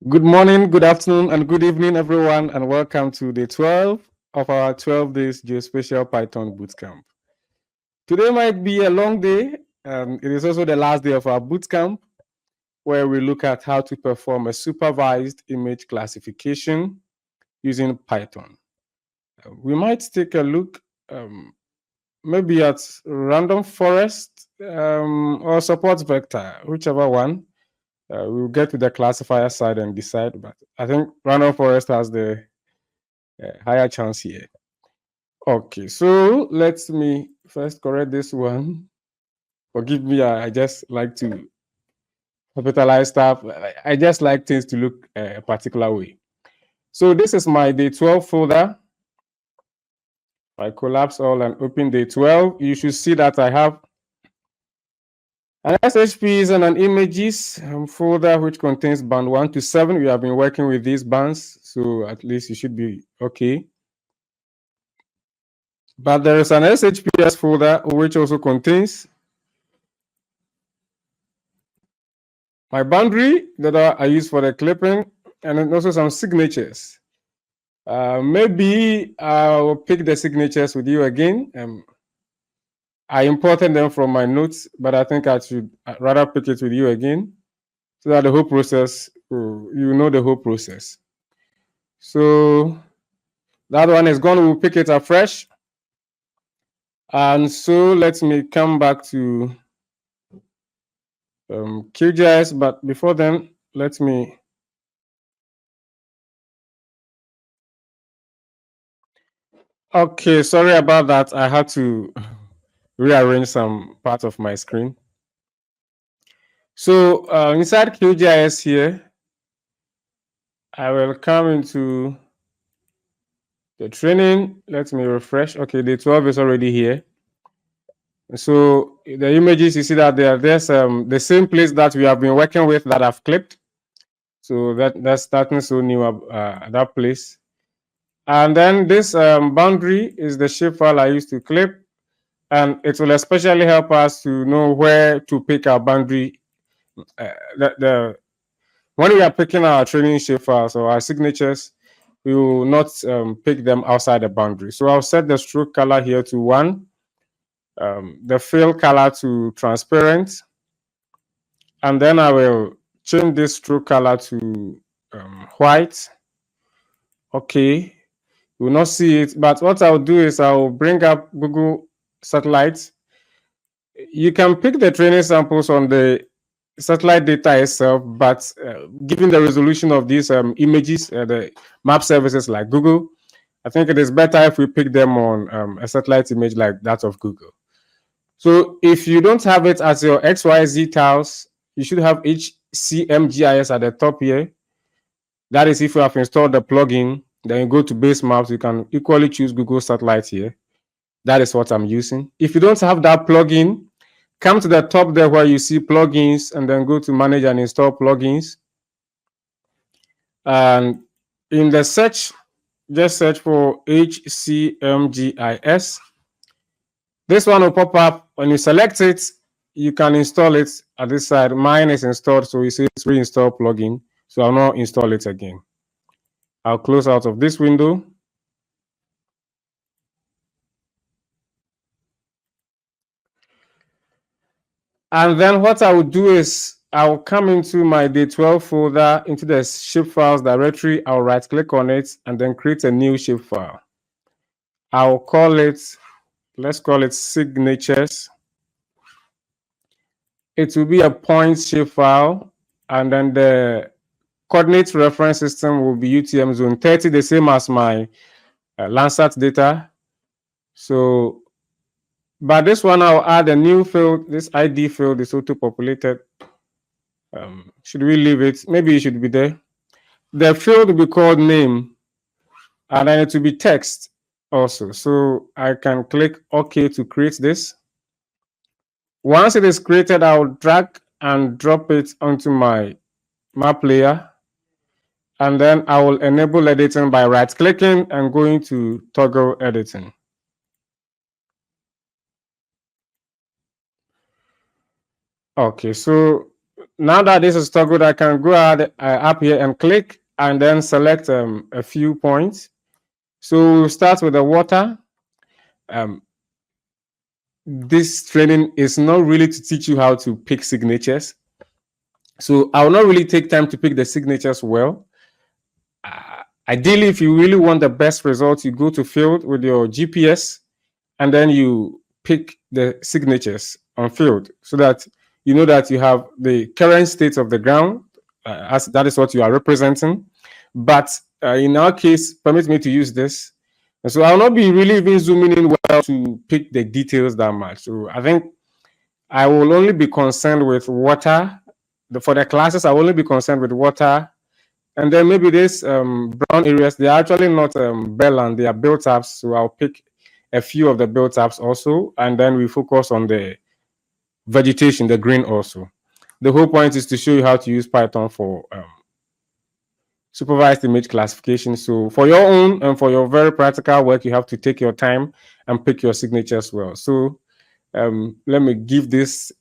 Good morning, good afternoon, and good evening, everyone, and welcome to day 12 of our 12 days Geospatial Python Bootcamp. Today might be a long day, and it is also the last day of our bootcamp, where we look at how to perform a supervised image classification using Python. We might take a look maybe at random forest or support vector, whichever one. We'll get to the classifier side and decide, but I think random forest has the higher chance here. Okay, so let me first correct this one. Forgive me, I just like to capitalize stuff. I just like things to look a particular way. So this is my day 12 folder. I collapse all and open day 12. You should see that I have an SHPs and an images folder which contains band 1 to 7. We have been working with these bands, so at least you should be okay. But there is an SHPS folder which also contains my boundary that I use for the clipping, and then also some signatures. Maybe I'll pick the signatures with you again. I imported them from my notes, but I think I should rather pick it with you again so that the whole process, you know the whole process. So that one is gone. We'll pick it afresh. And so let me come back to QGIS, but before then, let me okay, sorry about that. I had to rearrange some part of my screen. So inside QGIS here, I will come into the training. Let me refresh. Okay, day 12 is already here. So the images, you see that there's the same place that we have been working with that I've clipped. So that's starting so new at that place. And then this boundary is the shapefile I used to clip. And it will especially help us to know where to pick our boundary. When we are picking our training shapefiles or our signatures, we will not pick them outside the boundary. So I'll set the stroke color here to 1, the fill color to transparent, and then I will change this stroke color to white. Okay, you will not see it, but what I'll do is I'll bring up Google Satellites. You can pick the training samples on the satellite data itself, but given the resolution of these images, the map services like Google, I think it is better if we pick them on a satellite image like that of Google. So if you don't have it as your XYZ tiles, you should have HCMGIS at the top here. That is if you have installed the plugin, then you go to base maps, you can equally choose Google Satellite here. That is what I'm using. If you don't have that plugin, come to the top there where you see plugins and then go to manage and install plugins. And in the search, just search for HCMGIS. This one will pop up. When you select it, you can install it at this side. Mine is installed, so it says reinstall plugin. So I'll not install it again. I'll close out of this window. And then what I will do is I'll come into my day 12 folder, into the shapefiles directory. I'll right click on it and then create a new shapefile. I'll call it, let's call it signatures. It will be a point shapefile, and then the coordinate reference system will be UTM zone 30, the same as my Landsat data. So, but this one I'll add a new field. This ID field is auto-populated. Should we leave it? Maybe it should be there. The field will be called name, and then it will be text also. So I can click OK to create this. Once it is created, I'll drag and drop it onto my map layer. And then I will enable editing by right clicking and going to toggle editing. Okay, so now that this is toggled, I can go ahead up here and click and then select a few points. So we'll start with the water. This training is not really to teach you how to pick signatures. So I will not really take time to pick the signatures well. Ideally, if you really want the best results, you go to field with your GPS and then you pick the signatures on field so that you know that you have the current state of the ground, as that is what you are representing. But in our case, permit me to use this. And so I will not be really even zooming in well to pick the details that much. So I think I will only be concerned with water. For the classes, I will only be concerned with water. And then maybe these brown areas, they are actually not bellland, they are built-ups. So I'll pick a few of the built-ups also. And then we focus on the vegetation, the green also. The whole point is to show you how to use Python for supervised image classification. So for your own and for your very practical work, you have to take your time and pick your signatures well. So let me give this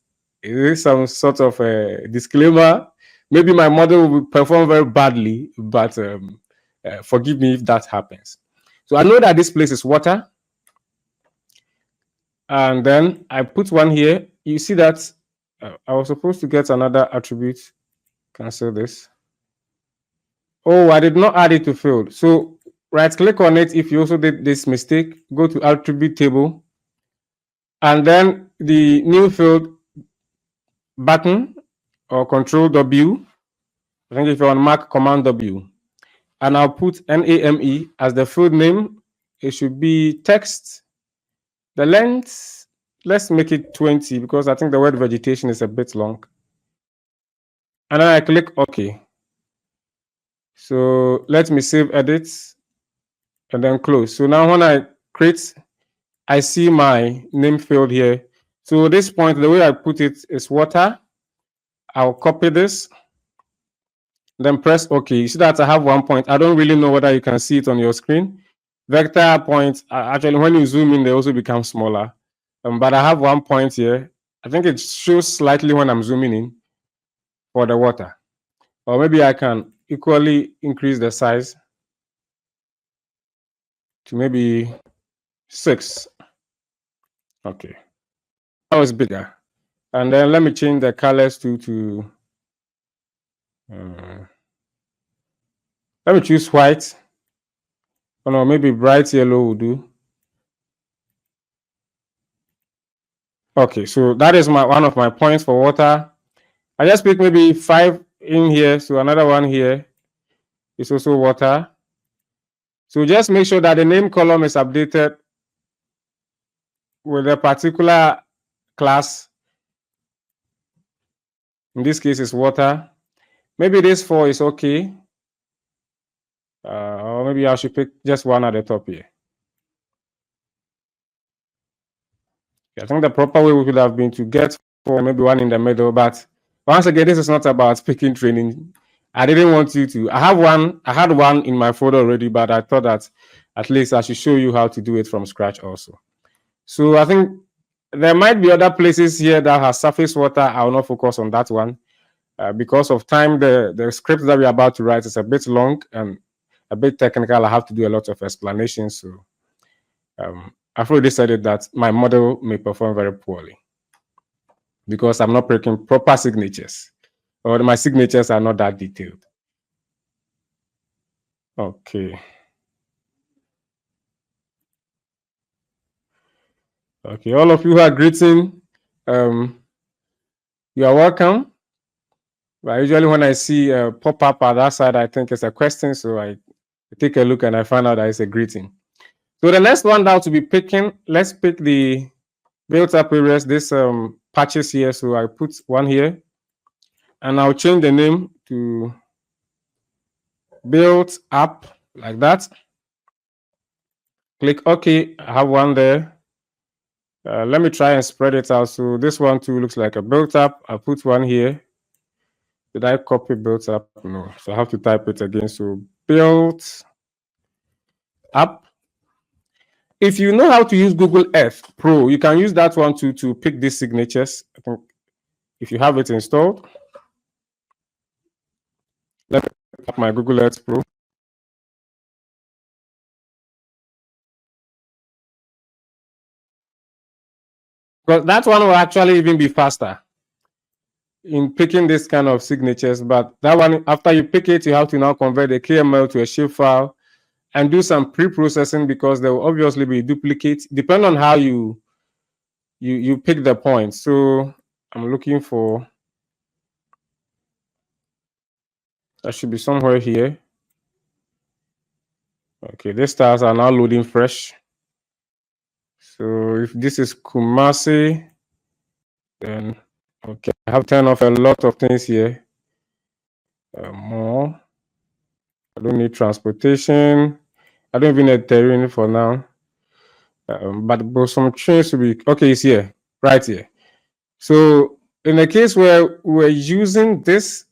some sort of a disclaimer. Maybe my model will perform very badly, but forgive me if that happens. So I know that this place is water. And then I put one here. You see that I was supposed to get another attribute. Cancel this. Oh, I did not add it to field. So right click on it. If you also did this mistake, go to attribute table. And then the new field button or control W. I think if you want to mark command W. And I'll put NAME as the field name. It should be text. The length, let's make it 20 because I think the word vegetation is a bit long. And then I click OK. So let me save edits and then close. So now when I create, I see my name field here. So this point, the way I put it is water. I'll copy this, then press OK. You see that I have 1 point. I don't really know whether you can see it on your screen. Vector points, actually, when you zoom in, they also become smaller. But I have 1 point here. I think it shows slightly when I'm zooming in for the water. Or maybe I can equally increase the size to maybe 6. Okay. That was bigger. And then let me change the colors to let me choose white. Oh no, maybe bright yellow will do. Okay, so that is one of my points for water. I just pick maybe 5 in here, so another one here is also water. So just make sure that the name column is updated with a particular class. In this case, it's water. Maybe this 4 is okay. Or maybe I should pick just one at the top here. I think the proper way would have been to get 4, maybe one in the middle. But once again, this is not about picking training. I didn't want you to. I had one in my folder already, but I thought that at least I should show you how to do it from scratch also. So I think there might be other places here that has surface water. I will not focus on that one. Because of time, the script that we're about to write is a bit long and a bit technical. I have to do a lot of explanations. So I've already said it that my model may perform very poorly because I'm not picking proper signatures, or my signatures are not that detailed. Okay. Okay, all of you who are greeting, you are welcome. But usually when I see a pop-up at that side, I think it's a question. So I take a look and I find out that it's a greeting. So the next one now to be picking, let's pick the built-up areas, this patches here. So I put one here and I'll change the name to built up like that. Click OK. I have one there. Let me try and spread it out. So this one too looks like a built up. I put one here. Did I copy built up? No. So I have to type it again. So built up. If you know how to use Google Earth Pro, you can use that one to pick these signatures. I think if you have it installed. Let me up my Google Earth Pro. Because that one will actually even be faster in picking this kind of signatures. But that one, after you pick it, you have to now convert the KML to a shape file and do some pre-processing, because there will obviously be duplicates depending on how you pick the points. So I'm looking for, that should be somewhere here. Okay, these stars are now loading fresh. So if this is Kumasi, then okay, I have turned off a lot of things here. More. I don't need transportation. I don't even need terrain for now. But some trains will be okay. It's here, right here. So in the case where we're using this,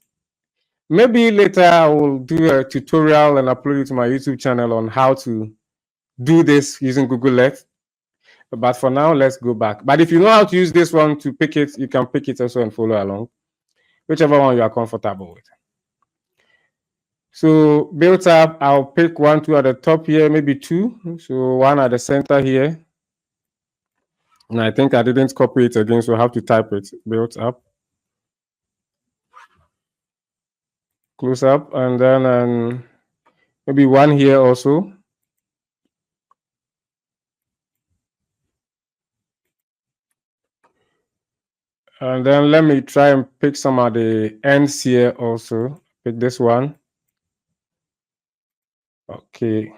maybe later I will do a tutorial and upload it to my YouTube channel on how to do this using Google Earth. But for now, let's go back. But if you know how to use this one to pick it, you can pick it also and follow along, whichever one you are comfortable with. So built up, I'll pick 1, 2 at the top here, maybe 2. So 1 at the center here. And I think I didn't copy it again, so I have to type it. Built up. Close up, and then maybe 1 here also. And then let me try and pick some of the ends here also. Pick this one. Okay.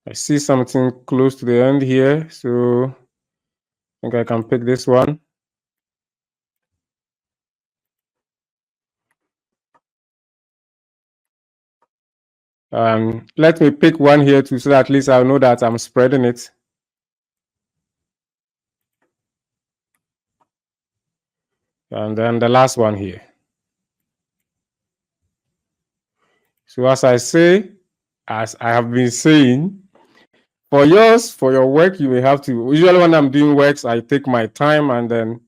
I see something close to the end here, so I think I can pick this one. Let me pick 1 here too, so that at least I'll know that I'm spreading it. And then the last one here. So as I say, as I have been saying, for yours, for your work, you may have to, usually when I'm doing works, I take my time and then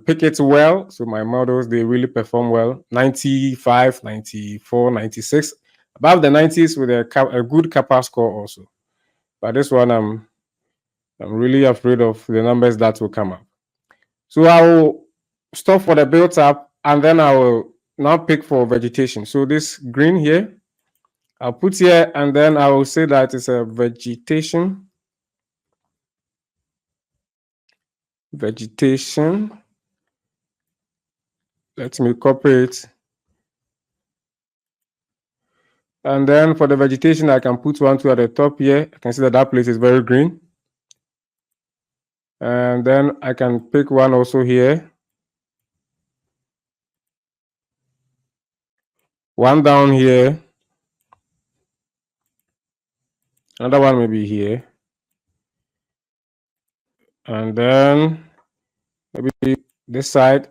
pick it well. So my models, they really perform well. 95, 94, 96. Above the 90s with a good kappa score also. But this one, I'm really afraid of the numbers that will come up. So I will stop for the build up, and then I will now pick for vegetation. So this green here, I'll put here, and then I will say that it's a vegetation. Vegetation. Let me copy it. And then for the vegetation, I can put 1, 2 at the top here. I can see that that place is very green. And then I can pick 1 also here. 1 down here. Another one maybe here. And then maybe this side.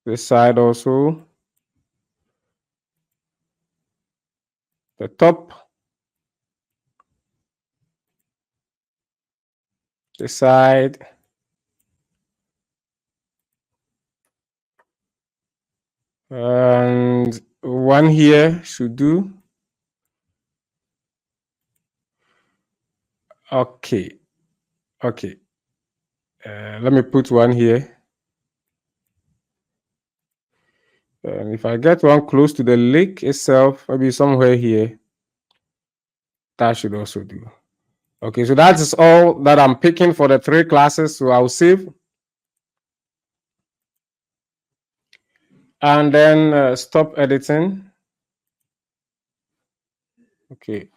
This side also. The top. This side. And 1 here should do. Okay. Okay. Let me put 1 here. And if I get 1 close to the lake itself, maybe somewhere here, that should also do. Okay, so that is all that I'm picking for the 3 classes. So I'll save. And then stop editing. Okay.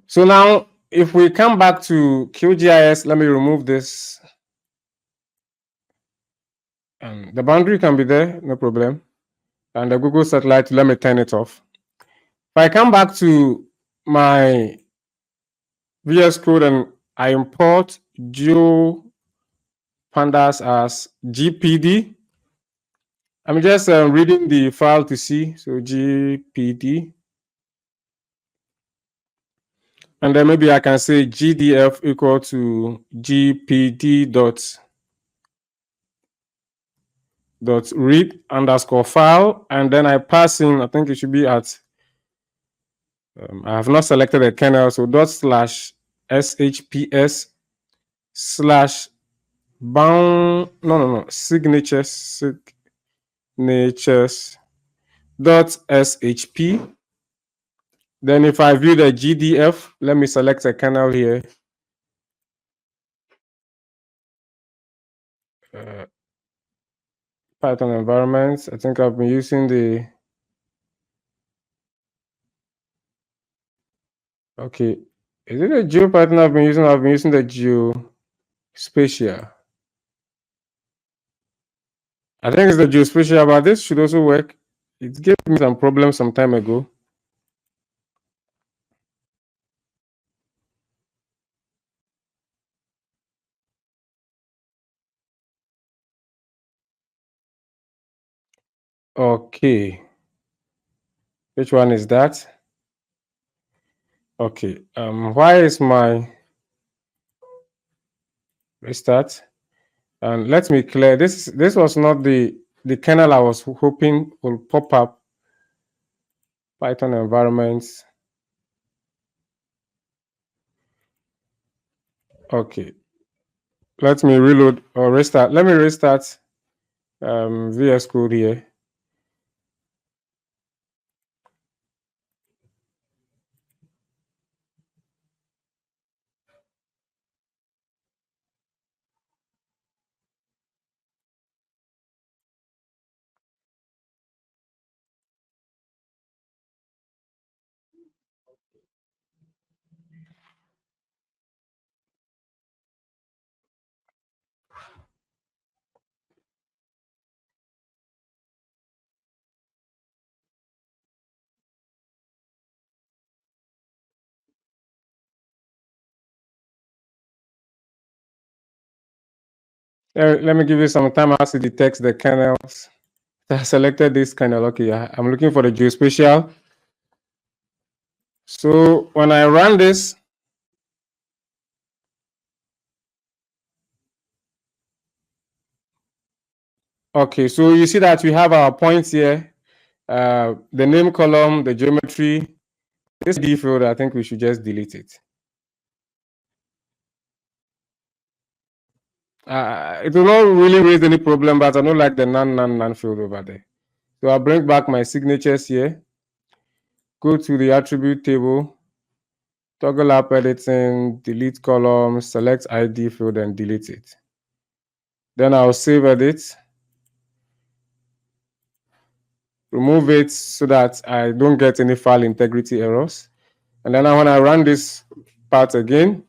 So now, if we come back to QGIS, let me remove this. The boundary can be there, no problem. And the Google satellite, let me turn it off. If I come back to my VS Code and I import GeoPandas as GPD, I'm just reading the file to see. So GPD. And then maybe I can say GDF equal to GPD dot read underscore file, and then I pass in, I think it should be at, I have not selected a kernel, so dot slash shps slash signatures dot shp. Then if I view the GDF, let me select a kernel here. Python environments. I think I've been using the, okay. Is it a GeoPython I've been using? I've been using the Geospatial. I think it's the Geospatial, but this should also work. It gave me some problems some time ago. Okay. Which one is that? Okay. Why is my restart? And let me clear this. This was not the kernel I was hoping will pop up. Python environments. Okay. Let me reload or restart. Let me restart VS Code here. Let me give you some time as it detects the kernels. I selected this kernel. Okay, I'm looking for the geospatial. So when I run this, okay, so you see that we have our points here, the name column, the geometry. This D field, I think we should just delete it. It will not really raise any problem, but I don't like the none field over there. So I'll bring back my signatures here. Go to the attribute table, toggle app editing, delete column, select ID field and delete it. Then I'll save edit, remove it so that I don't get any file integrity errors. And then when I run this part again,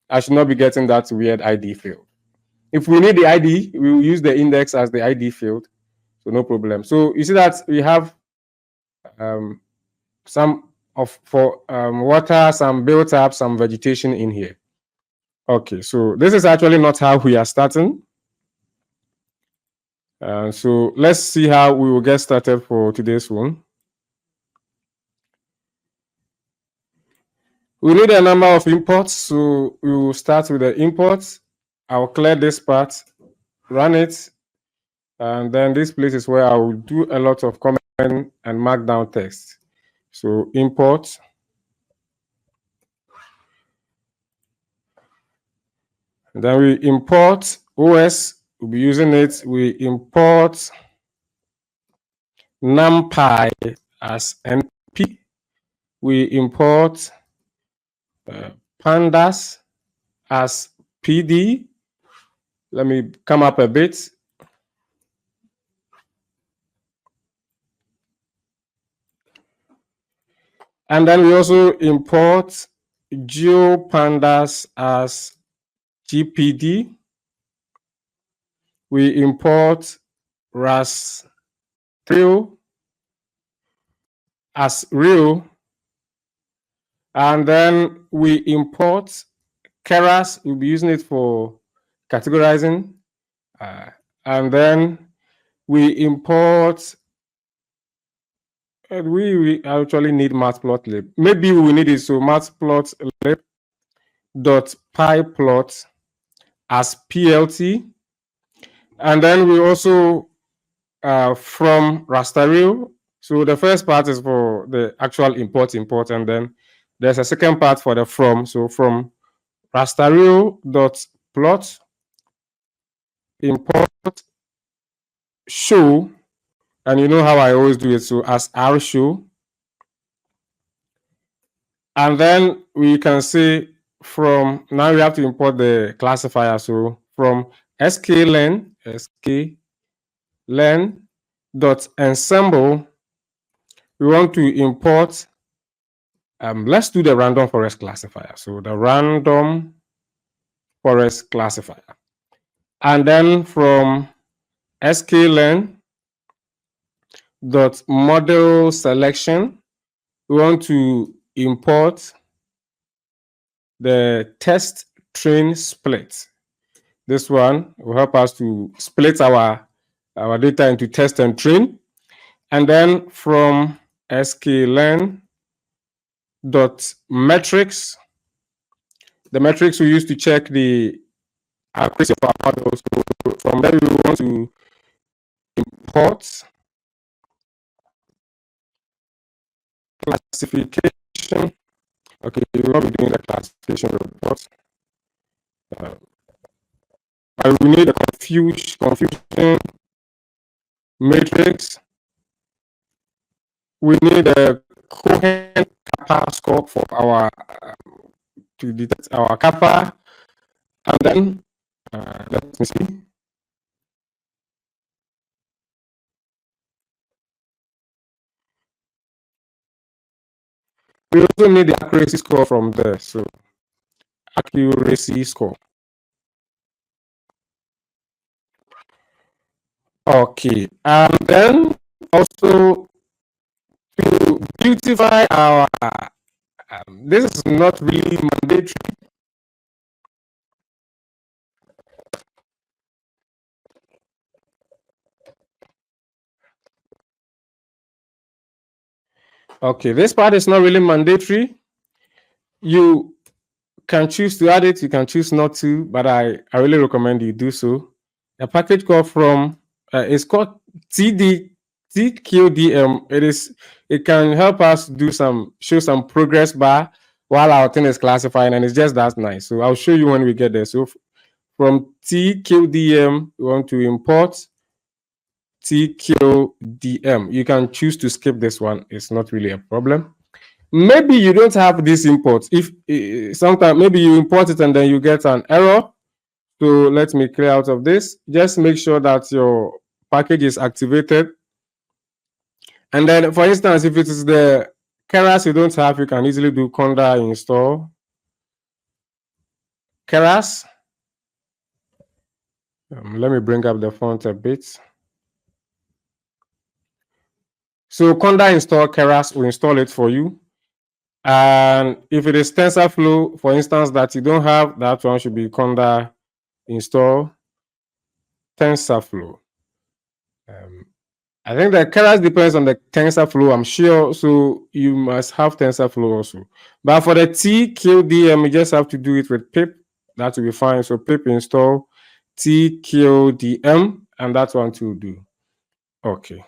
I should not be getting that weird ID field. If we need the ID, we will use the index as the ID field. So no problem. So you see that we have some of for water, some built up, some vegetation in here. Okay, so this is actually not how we are starting. So let's see how we will get started for today's one. We need a number of imports, so we will start with the imports. I'll clear this part, run it, and then this place is where I will do a lot of comment and mark down text. So import. And then we import OS, we'll be using it. We import NumPy as NP. We import pandas as PD. Let me come up a bit. And then we also import GeoPandas as GPD. We import raster as real. And then we import Keras. We'll be using it for categorizing. And then we import We actually need matplotlib. Maybe we need it. So matplotlib dot pyplot as plt, and then we also from rasterio. So the first part is for the actual import, and then there's a second part for the from. So from rasterio dot plot import show, and you know how I always do it. So as r show, and then we can say from now we have to import the classifier. So from sklen dot ensemble, we want to import. Let's do the random forest classifier. So the random forest classifier, and then from sklen dot model selection, we want to import the test train split. This one will help us to split our data into test and train. And then from sklen dot metrics, the metrics we use to check the accuracy of our models. So from there, we want to import classification. Okay, we will not be doing the classification report. But we need a confusion matrix. We need a Cohen kappa score for our to detect our kappa, and then let me see. We also need the accuracy score from there. So accuracy score. Okay, and then also to beautify our. This is not really mandatory. Okay, this part is not really mandatory. You can choose to add it, you can choose not to, but I really recommend you do so. A package called from it's called TQDM. It can help us show some progress bar while our thing is classifying, and it's just that nice. So I'll show you when we get there. So from TQDM, we want to import TQDM. You can choose to skip this one, it's not really a problem. Maybe you don't have this import. If sometimes maybe you import it and then you get an error. So let me clear out of this. Just make sure that your package is activated. And then, for instance, if it is the Keras you don't have, you can easily do conda install Keras. Let me bring up the font a bit. So conda install Keras will install it for you. And if it is TensorFlow, for instance, that you don't have, that one should be conda install TensorFlow. I think the Keras depends on the TensorFlow, I'm sure. So you must have TensorFlow also. But for the TQDM, you just have to do it with pip. That will be fine. So pip install TQDM, and that one to do. Okay.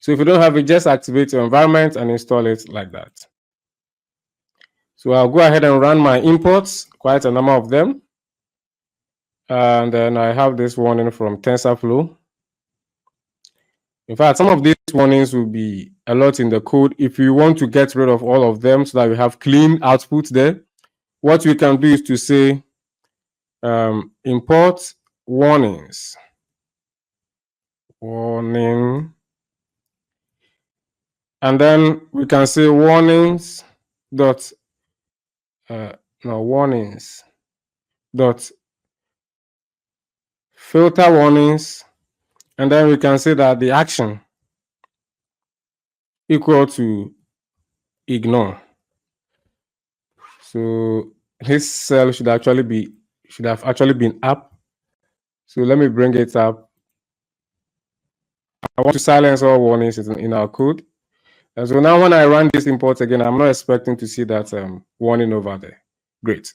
So if you don't have it, just activate your environment and install it like that. So I'll go ahead and run my imports, quite a number of them. And then I have this warning from TensorFlow. In fact, some of these warnings will be a lot in the code. If you want to get rid of all of them so that we have clean output there, what we can do is to say import warnings. Warning. And then we can say warnings dot warnings dot filter warnings, and then we can say that the action equal to ignore. So this cell should have actually been up. So let me bring it up. I want to silence all warnings in our code. And so now when I run this import again, I'm not expecting to see that warning over there. Great.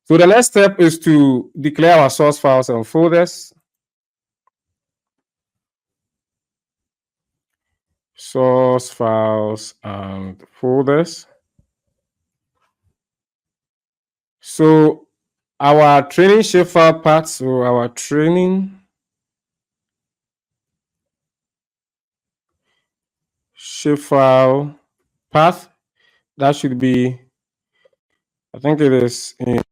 So the next step is to declare our source files and folders. Source files and folders. So our training shapefile path, so our training shapefile path, that should be, I think it is in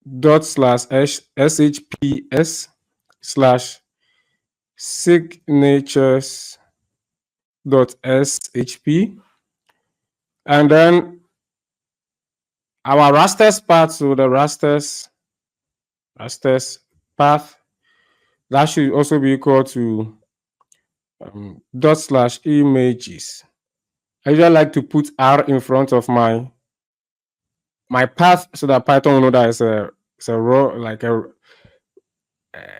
./shps/signatures.shp, and then our rasters path, so the rasters path, that should also be equal to ./images. I usually like to put R in front of my path so that Python will know that it's a raw, like a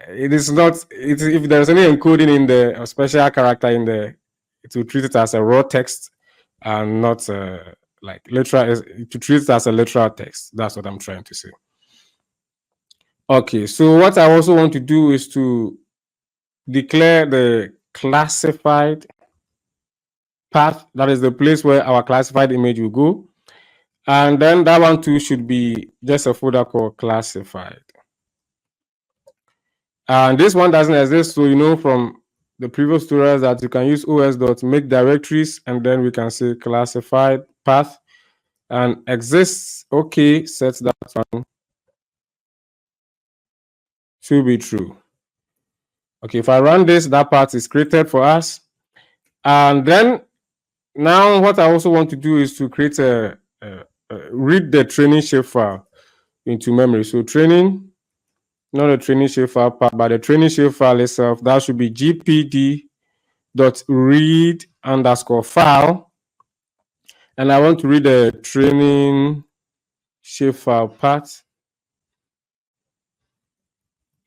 it is not, if there's any encoding in the special character in the, it will treat it as a raw text and not like literal, to treat it as a literal text. That's what I'm trying to say. Okay, so what I also want to do is to declare the classified path. That is the place where our classified image will go. And then that one too should be just a folder called classified. And this one doesn't exist, so you know from the previous tutorials that you can use os.make directories, and then we can say classified path and exists. Okay, set that one to be true. Okay, if I run this, that part is created for us. And then now what I also want to do is to create read the training shapefile into memory. So training, not a training shapefile part, but the training shapefile itself, that should be gpd.read_file. And I want to read the training shapefile part.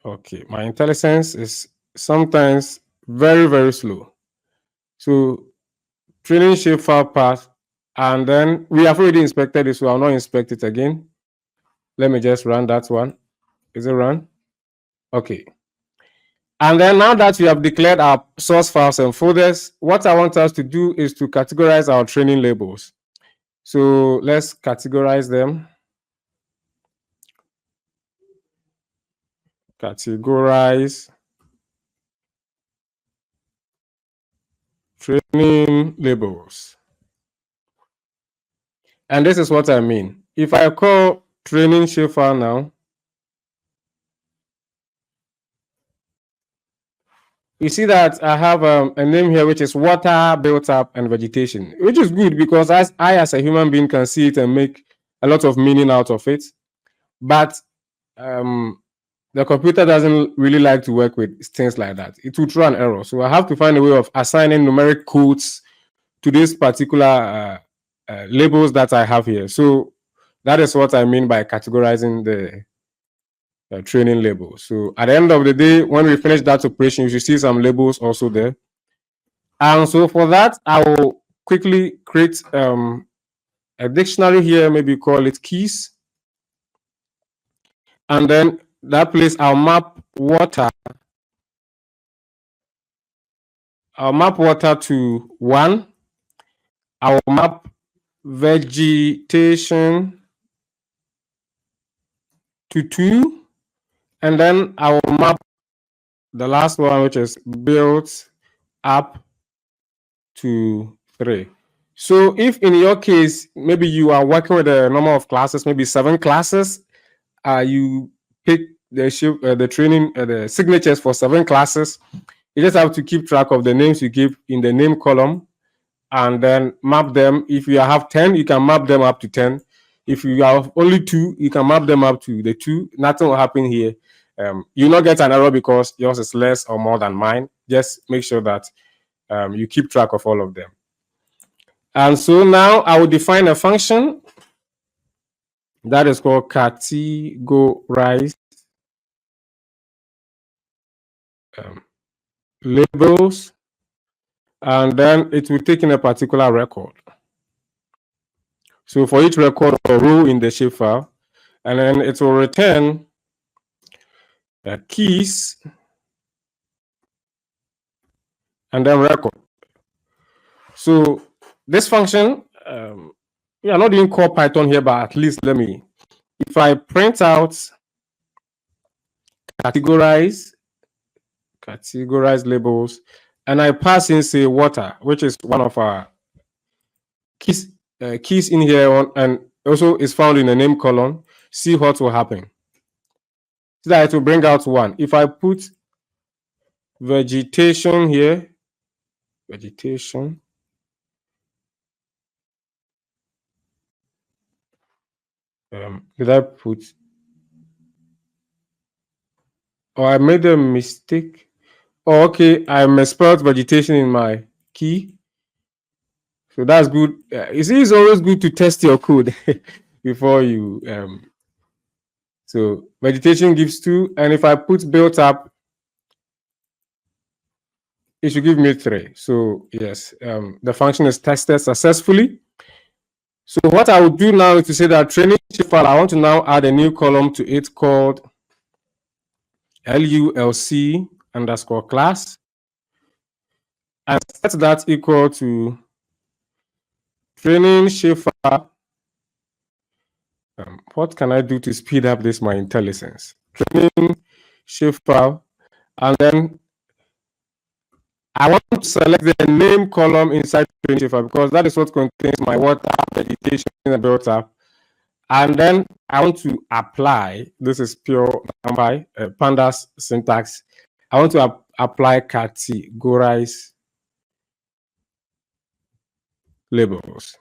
Okay, my IntelliSense is sometimes very, very slow. So training shapefile path, and then we have already inspected this, so I'll not inspect it again. Let me just run that one. Is it run? Okay. And then now that we have declared our source files and folders, what I want us to do is to categorize our training labels. So let's categorize them. Categorize training labels. And this is what I mean. If I call training shapefile now, you see that I have a name here, which is water, built up, and vegetation, which is good because I, as a human being, can see it and make a lot of meaning out of it. But the computer doesn't really like to work with things like that. It will throw an error. So I have to find a way of assigning numeric codes to these particular labels that I have here. So that is what I mean by categorizing the training label. So at the end of the day, when we finish that operation, you should see some labels also there. And so for that, I will quickly create a dictionary here, maybe call it keys. And then that place, I'll map water. I'll map water to 1. I'll map vegetation to 2. And then I will map the last one, which is built up, to 3. So if in your case, maybe you are working with a number of classes, maybe 7 classes, you pick the training, the signatures for 7 classes. You just have to keep track of the names you give in the name column and then map them. If you have 10, you can map them up to 10. If you have only 2, you can map them up to the 2. Nothing will happen here. You'll not get an error because yours is less or more than mine. Just make sure that you keep track of all of them. And so now I will define a function that is called categorize labels. and then it will take in a particular record. So for each record or row in the shapefile, and then it will return keys and then record. So this function, we are not doing core Python here, but at least if I print out categorize labels, and I pass in, say, water, which is one of our keys in here, and also is found in the name column, see what will happen. So that it will bring out 1. If I put vegetation here, vegetation, did I put, oh, I made a mistake. Oh, okay, I misspelled vegetation in my key. So that's good. You see, it's always good to test your code before you. So vegetation gives 2, and if I put built up, it should give me 3. So yes, the function is tested successfully. So what I will do now is to say that training file, I want to now add a new column to it called LULC underscore class, and set that equal to training shapefile. What can I do to speed up this, my IntelliSense? Training shapefile, and then I want to select the name column inside training shapefile because that is what contains my water, vegetation, and built up. And then I want to apply, this is pure NumPy, pandas syntax. I want to apply categorize labels.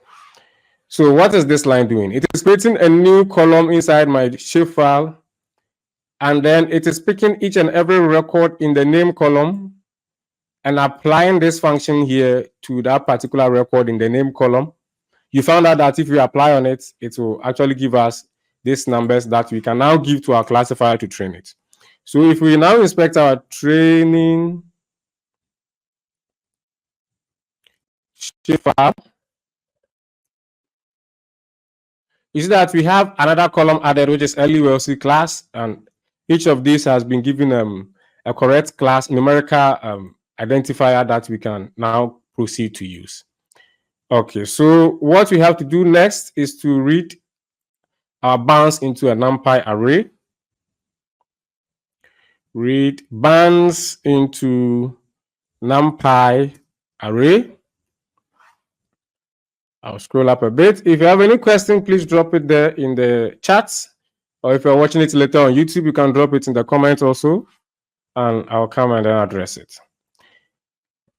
So what is this line doing? It is creating a new column inside my shapefile, and then it is picking each and every record in the name column and applying this function here to that particular record in the name column. You found out that if we apply on it, it will actually give us these numbers that we can now give to our classifier to train it. So if we now inspect our training shapefile, you see that we have another column added, which is LULC class, and each of these has been given a correct class numerical identifier that we can now proceed to use. Okay, so what we have to do next is to read our bounds into a NumPy array. Read bounds into NumPy array. I'll scroll up a bit. If you have any question, please drop it there in the chats. Or if you're watching it later on YouTube, you can drop it in the comments also, and I'll come and then address it.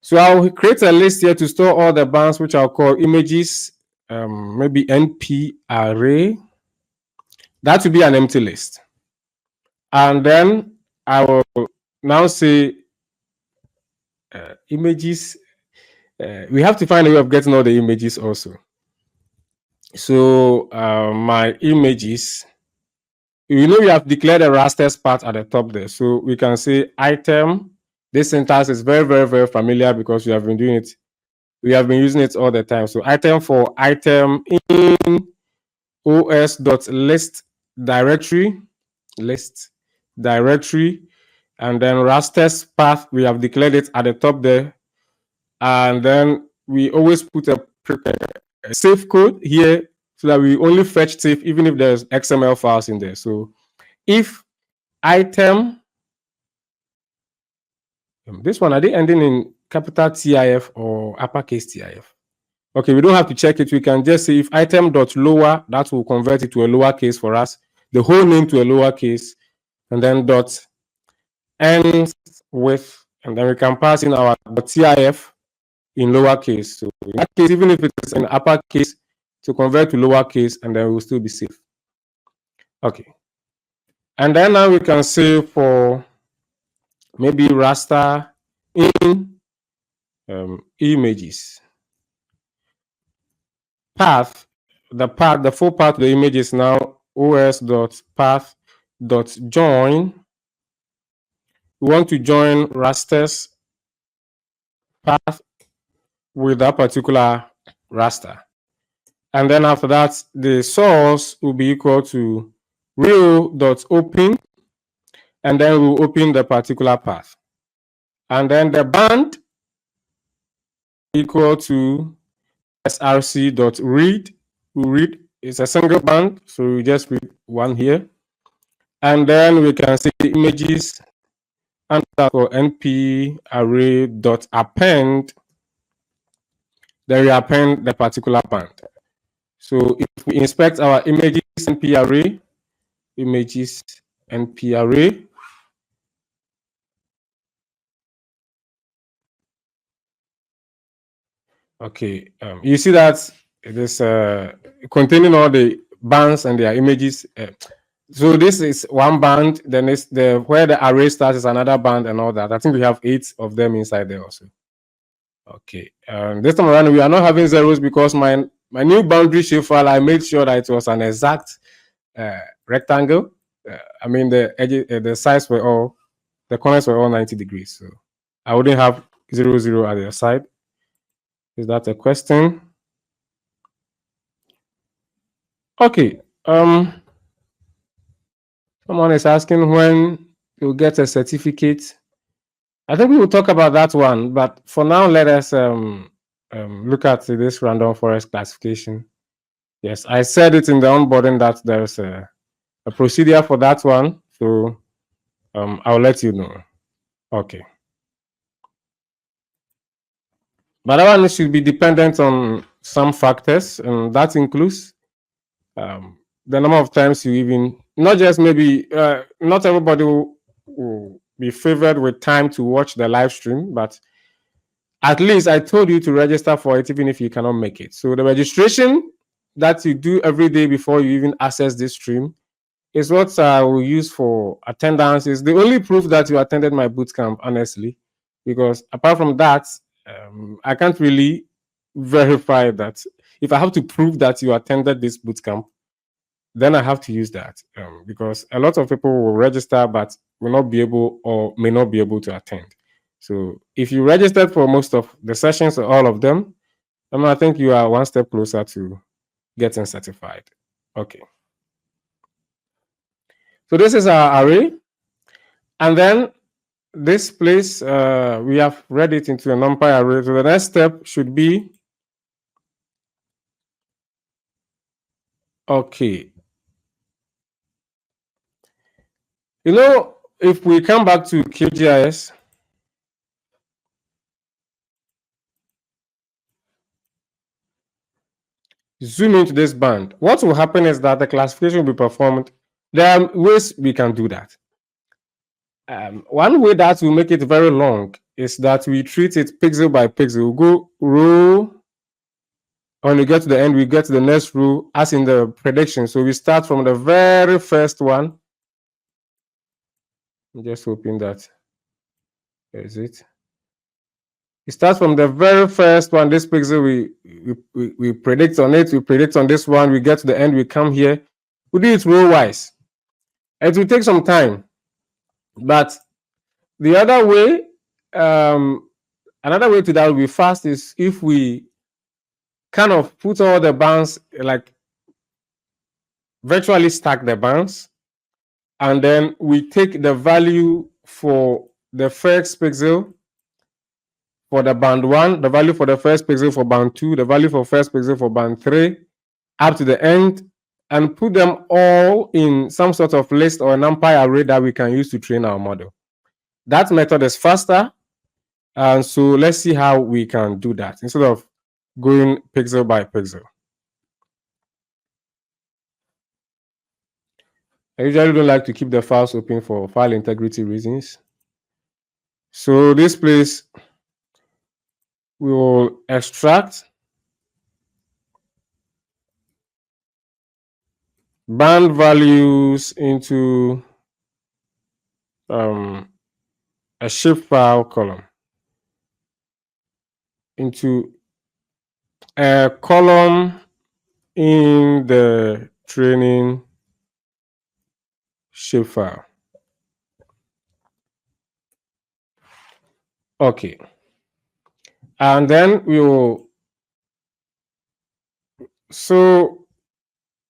So I'll create a list here to store all the bounds, which I'll call images, maybe NP array. That will be an empty list. And then I will now say images. We have to find a way of getting all the images also. So my images, we have declared a rasters part at the top there. So we can say item. This syntax is very, very, very familiar because we have been doing it. We have been using it all the time. So item for item in os.list directory, and then rasters path, we have declared it at the top there. And then we always put a safe code here so that we only fetch safe even if there's XML files in there. So if item, this one, are they ending in capital TIF or uppercase TIF? Okay, we don't have to check it. We can just say if item.lower, that will convert it to a lowercase for us, the whole name to a lowercase, and then dot ends with, and then we can pass in our .tif in lowercase. So in that case, even if it is an uppercase, to convert to lowercase, and then we'll still be safe. Okay. And then now we can say for maybe raster in images. Path, the full path of the image is now os.path.join. We want to join rasters path with that particular raster. And then after that, the source will be equal to real.open, and then we'll open the particular path. And then the band equal to src.read. We read, it's a single band, so we just read one here. And then we can see images underscore np array.append, then we append the particular band. So if we inspect our images np array, images np array, okay, you see that it is containing all the bands and their images. So this is one band, then it's where the array starts is another band and all that. I think we have 8 of them inside there also. Okay, this time around we are not having zeros because my new boundary shapefile, I made sure that it was an exact rectangle. I mean the edges, the sides were all, the corners were all 90 degrees, so I wouldn't have 0, 0 at the side. Is that a question? Okay. Someone is asking when you'll get a certificate. I think we will talk about that one, but for now, let us look at this random forest classification. Yes, I said it in the onboarding that there's a procedure for that one, so I'll let you know. Okay. But that one should be dependent on some factors, and that includes the number of times you even, not just maybe, not everybody will be favored with time to watch the live stream, but at least I told you to register for it even if you cannot make it. So the registration that you do every day before you even access this stream is what I will use for attendance. Is the only proof that you attended my bootcamp, honestly, because apart from that, I can't really verify that. If I have to prove that you attended this bootcamp, then I have to use that because a lot of people will register but will not be able or may not be able to attend. So if you registered for most of the sessions or all of them, I think you are one step closer to getting certified. Okay. So this is our array. And then this place, we have read it into a NumPy array. So the next step should be, okay. You know, if we come back to QGIS, zoom into this band, what will happen is that the classification will be performed. There are ways we can do that. One way that will make it very long is that we treat it pixel by pixel. We'll go row, when we get to the end, we get to the next row as in the prediction. So we start from the very first one. I'm just hoping that, where is it? It starts from the very first one. This pixel, we predict on it. We predict on this one. We get to the end. We come here. We do it row wise. It will take some time, but the other way, another way to that will be fast is if we kind of put all the bands, like virtually stack the bands, and then we take the value for the first pixel for the band 1, the value for the first pixel for band 2, the value for first pixel for band 3, up to the end, and put them all in some sort of list or a NumPy array that we can use to train our model. That method is faster, and so let's see how we can do that instead of going pixel by pixel. I usually don't like to keep the files open for file integrity reasons. So this place, we will extract band values into a shapefile column, into a column in the training shapefile. Okay. And then we will, so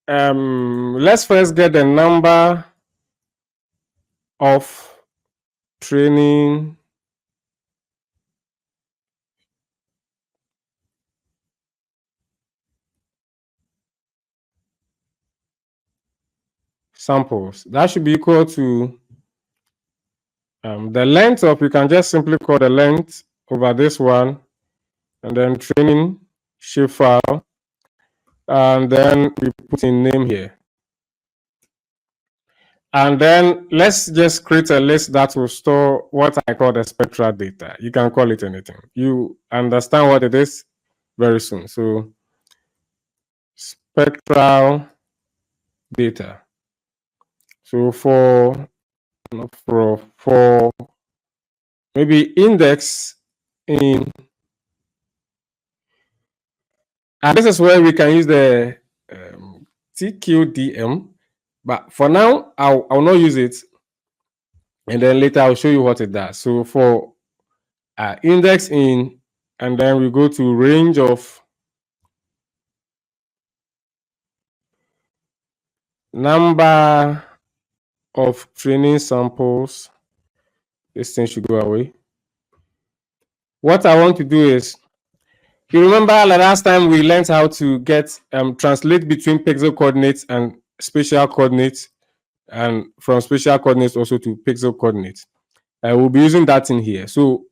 let's first get the number of training samples. That should be equal to the length of, you can just simply call the length over this one, and then training shapefile, and then we put in name here. And then let's just create a list that will store what I call the spectral data. You can call it anything. You understand what it is very soon. So spectral data. So for maybe index in, and this is where we can use the TQDM, but for now I'll not use it, and then later I'll show you what it does. So for index in, and then we go to range of number of training samples. This thing should go away. What I want to do is, you remember last time we learned how to get translate between pixel coordinates and spatial coordinates, and from spatial coordinates also to pixel coordinates. We'll be using that in here. So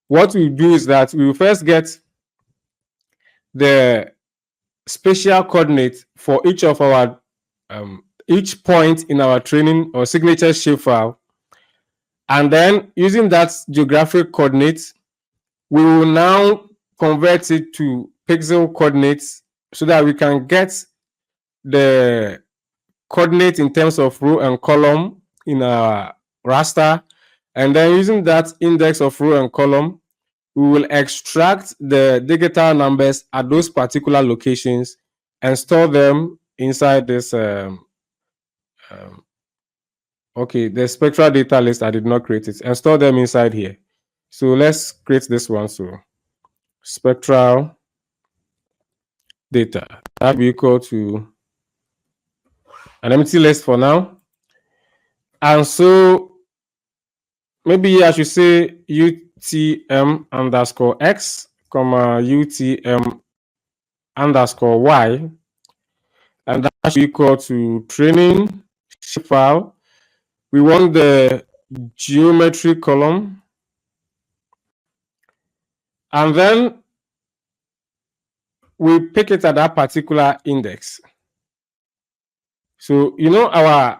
what we do is that we will first get the spatial coordinate for each of our each point in our training or signature shapefile, and then using that geographic coordinates, we will now convert it to pixel coordinates so that we can get the coordinate in terms of row and column in our raster, and then using that index of row and column, we will extract the digital numbers at those particular locations and store them inside this okay, the spectral data list, I did not create it, and store them inside here. So let's create this one. So spectral data, that will be equal to an empty list for now. And so maybe I should say UTM underscore X, comma UTM underscore Y, and that should be equal to training shapefile. We want the geometry column, and then we pick it at that particular index. So you know our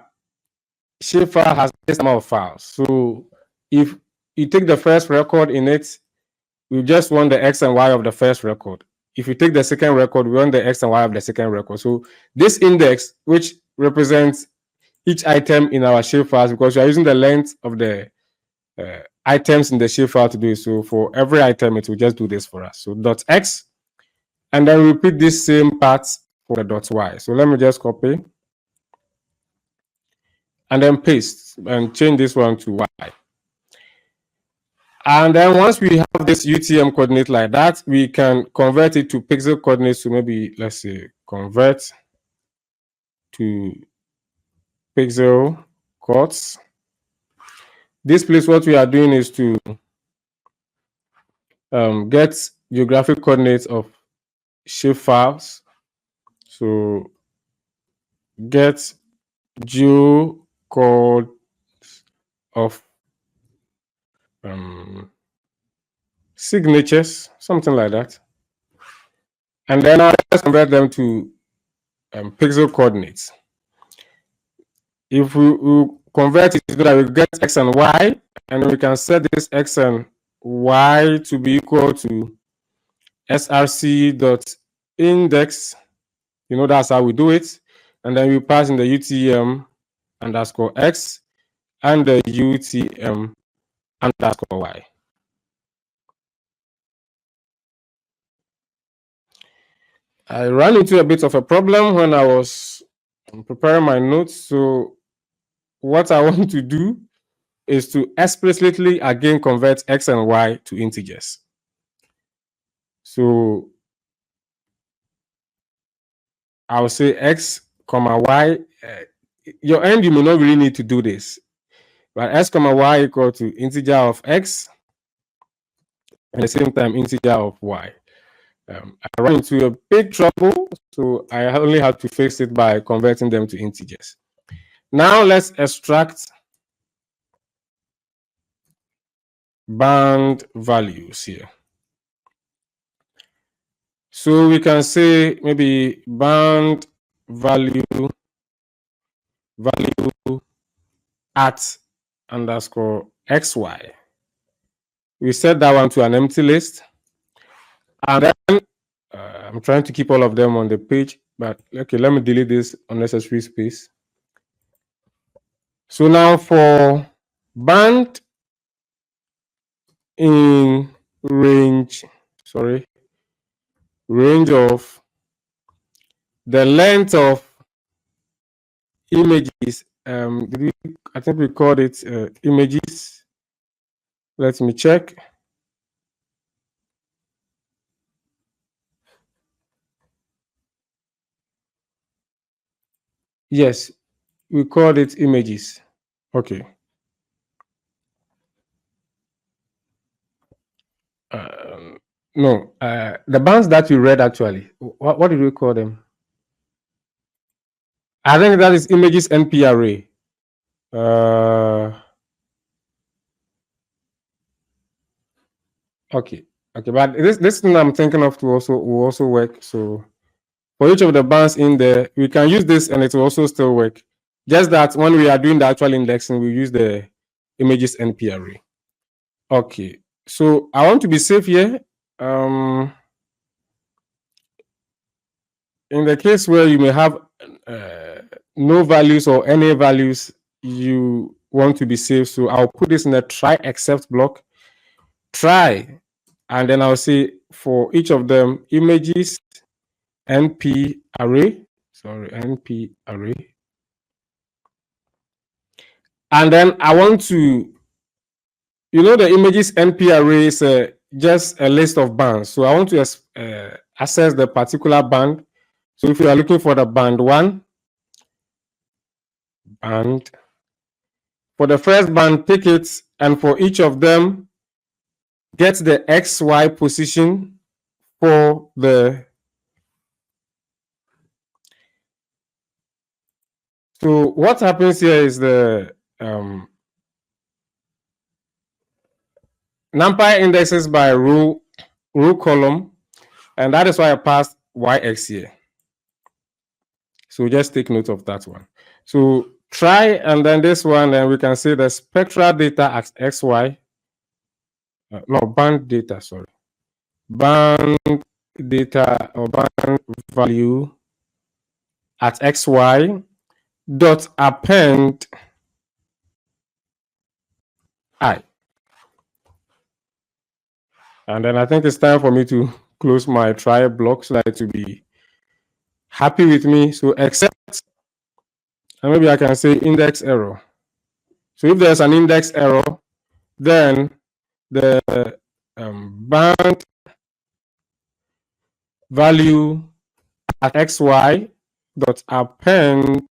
shapefile has this number of files. So if you take the first record in it, we just want the X and Y of the first record. If you take the second record, we want the X and Y of the second record. So this index, which represents each item in our shapefiles, because we are using the length of the items in the shapefile to do it. So for every item, it will just do this for us. So dot X, and then repeat this same part for the dot Y. So let me just copy and then paste and change this one to Y. And then once we have this UTM coordinate like that, we can convert it to pixel coordinates. So maybe let's say convert to pixel coords. This place, what we are doing is to get geographic coordinates of shapefiles. So get geo coord of signatures, something like that. And then I'll just convert them to pixel coordinates. If we convert it so that we get X and Y, and we can set this X and Y to be equal to src.index. You know, that's how we do it. And then we pass in the UTM underscore X and the UTM underscore Y. I ran into a bit of a problem when I was preparing my notes. So what I want to do is to explicitly again convert X and Y to integers. So I'll say x comma y. Your end, you may not really need to do this, but x comma y equal to integer of x and at the same time integer of y. I ran into a big trouble, so I only had to fix it by converting them to integers. Now let's extract band values here. So we can say maybe band value at underscore xy. We set that one to an empty list. And then I'm trying to keep all of them on the page, but okay, let me delete this unnecessary space. So now for band in range of the length of images. I think we called it images. Let me check. Yes, we called it images. Okay. No, the bands that we read actually. What did we call them? I think that is images NP array. Okay, but this thing I'm thinking of will also work. So for each of the bands in there, we can use this and it will also still work. Just that when we are doing the actual indexing, we use the images NP array. Okay, so I want to be safe here. In the case where you may have no values or any values, you want to be safe. So I'll put this in a try except block. Try, and then I'll say for each of them images NP array. Sorry, NP array. And then I want to, the images NP array is just a list of bands. So I want to access the particular band. So if you are looking for the band 1, band, for the first band, pick it, and for each of them, get the XY position for the. So what happens here is the NumPy indexes by row column, and that is why I passed YX here. So just take note of that one. So try, and then this one, and we can say the spectral data at XY. No, band data, sorry. Band data or band value at XY dot append I. And then I think it's time for me to close my try block so that it will be happy with me. So except, and maybe I can say index error. So if there's an index error, then the band value at xy dot append,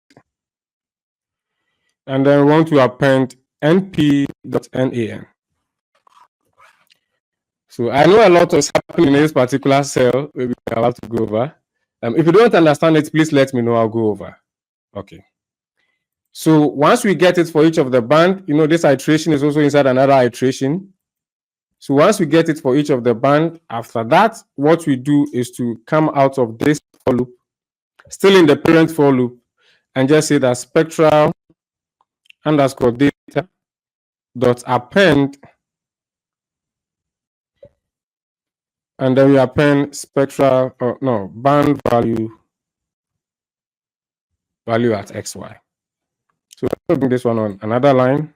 and then we want to append np dot nan. So I know a lot is happening in this particular cell. Maybe I'll have to go over. If you don't understand it, please let me know. I'll go over. Okay. So once we get it for each of the band, this iteration is also inside another iteration. So once we get it for each of the band, after that, what we do is to come out of this for loop, still in the parent for loop, and just say that spectral underscore data dot append, and then we append spectral band value at xy. So I'll bring this one on another line.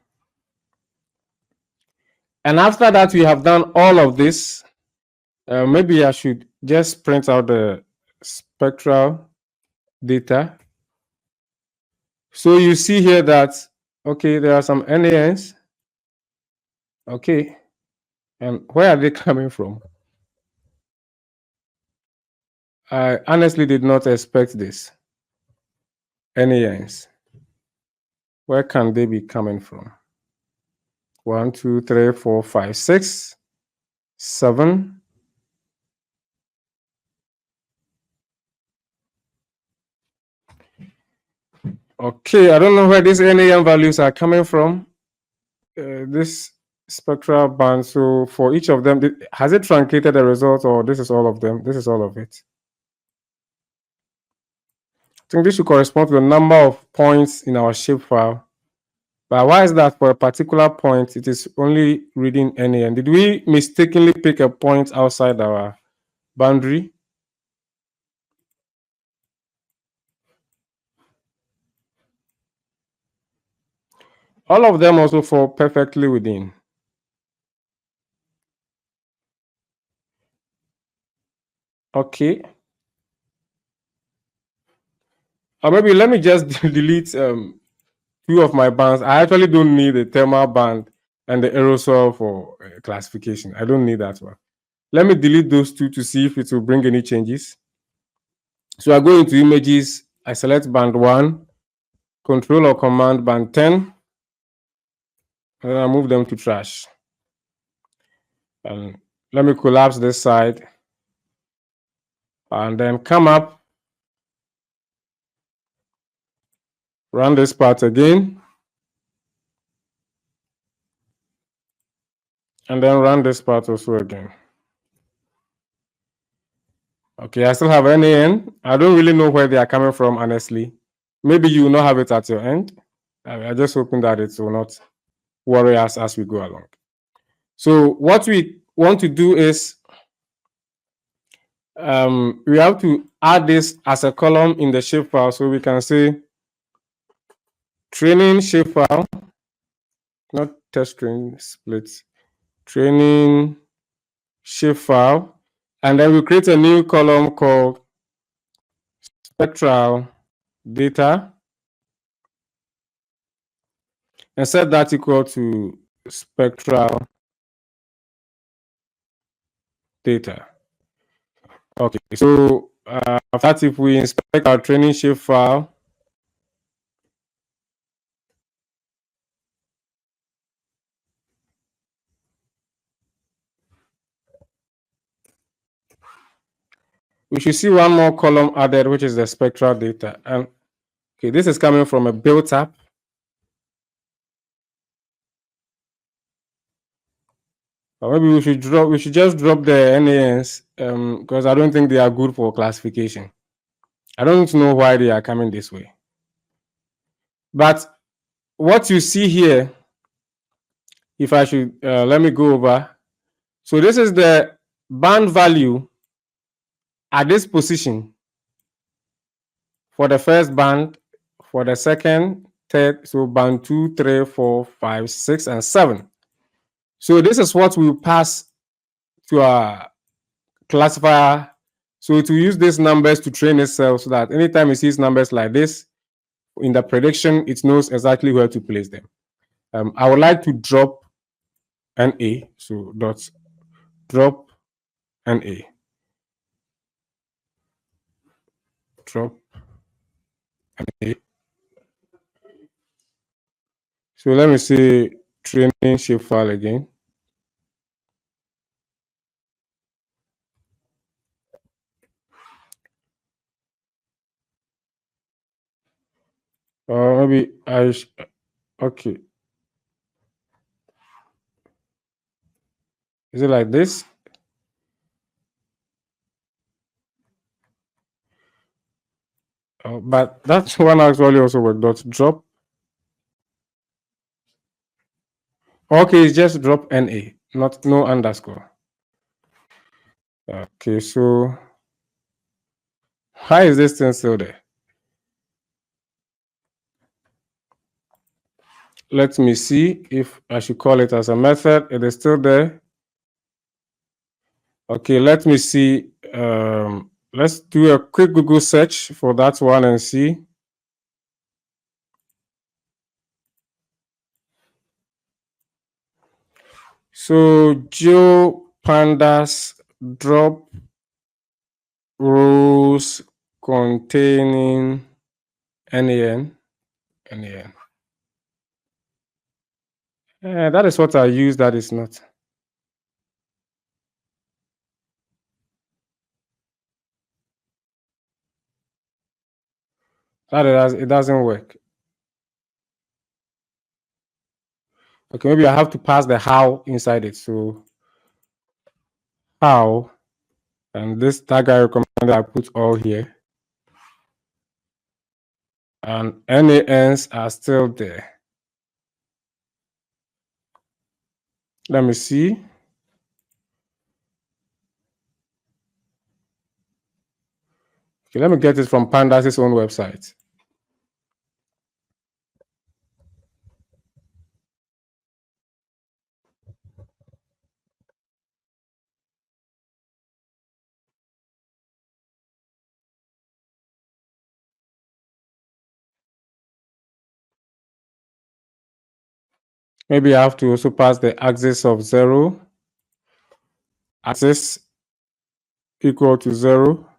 And after that, we have done all of this. Maybe I should just print out the spectral data. So you see here that, okay, there are some NANs. Okay. And where are they coming from? I honestly did not expect this. NANs. Where can they be coming from? 1, 2, 3, 4, 5, 6, 7. Okay, I don't know where these NAN values are coming from. This spectral band. So for each of them, has it truncated the result, or this is all of them? This is all of it. I think this should correspond to the number of points in our shapefile. But why is that? For a particular point, it is only reading NAN. Did we mistakenly pick a point outside our boundary? All of them also fall perfectly within. Okay. Or maybe let me just delete two of my bands. I actually don't need the thermal band and the aerosol for classification. I don't need that one. Let me delete those two to see if it will bring any changes. So I go into images, I select band 1, control or command band 10, and then I move them to trash. And let me collapse this side and then come up, run this part again, and then run this part also again. Okay, I still have NAN. I don't really know where they are coming from, honestly. Maybe you will not have it at your end. I'm just hoping that it will not worry us as we go along. So what we want to do is we have to add this as a column in the shapefile. So we can say training shapefile, not test training splits, training shapefile. And then we create a new column called spectral data and set that equal to spectral data. Okay, so after that, if we inspect our training shapefile, we should see one more column added, which is the spectral data. And okay, this is coming from a built app. Or maybe we should just drop the NANs because I don't think they are good for classification. I don't know why they are coming this way. But what you see here, if I should let me go over. So this is the band value at this position for the first band, for the second, third, so band 2, 3, 4, 5, 6, and 7. So this is what we pass to our classifier. So to use these numbers to train itself so that anytime it sees numbers like this in the prediction, it knows exactly where to place them. I would like to drop NA, so dot drop NA. Drop NA. So let me see training shapefile again. Or maybe okay. Is it like this? But that one actually also worked. Dot drop. Okay, it's just drop NA, not no underscore. Okay, so why is this thing still there? Let me see if I should call it as a method. It is still there. Okay, let me see. Let's do a quick Google search for that one and see. So Geo Pandas drop rows containing NaN. That is what I use. That is not. It doesn't work. Okay, maybe I have to pass the how inside it. So how, and that guy recommended I put all here, and NaNs are still there. Let me see. Okay, let me get it from Pandas' own website. Maybe I have to also pass the axis of 0, axis equal to 0.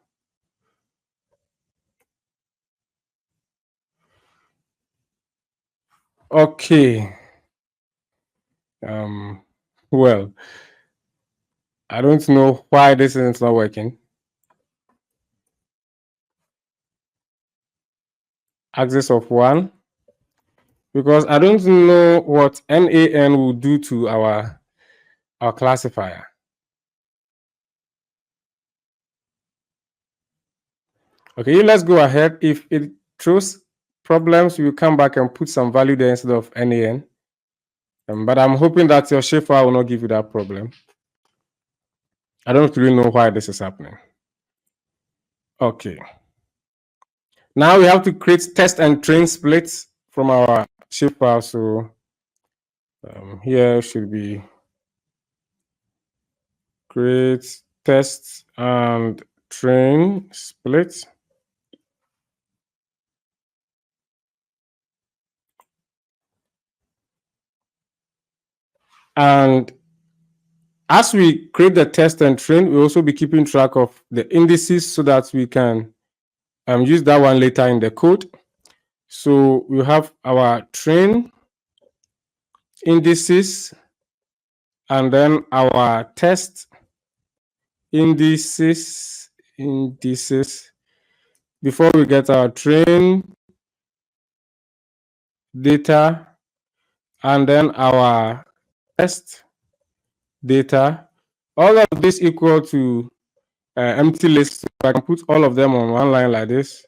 Okay. Well, I don't know why this is not working. Axis of 1, because I don't know what NaN will do to our classifier. Okay, let's go ahead. If it throws problems, we'll come back and put some value there instead of NaN. But I'm hoping that your shapefile will not give you that problem. I don't really know why this is happening. Okay. Now we have to create test and train splits from our shapefile. So here should be create test and train split. And as we create the test and train, we'll also be keeping track of the indices so that we can use that one later in the code. So we have our train indices and then our test indices before we get our train data and then our test data. All of this equal to empty list. So I can put all of them on one line like this.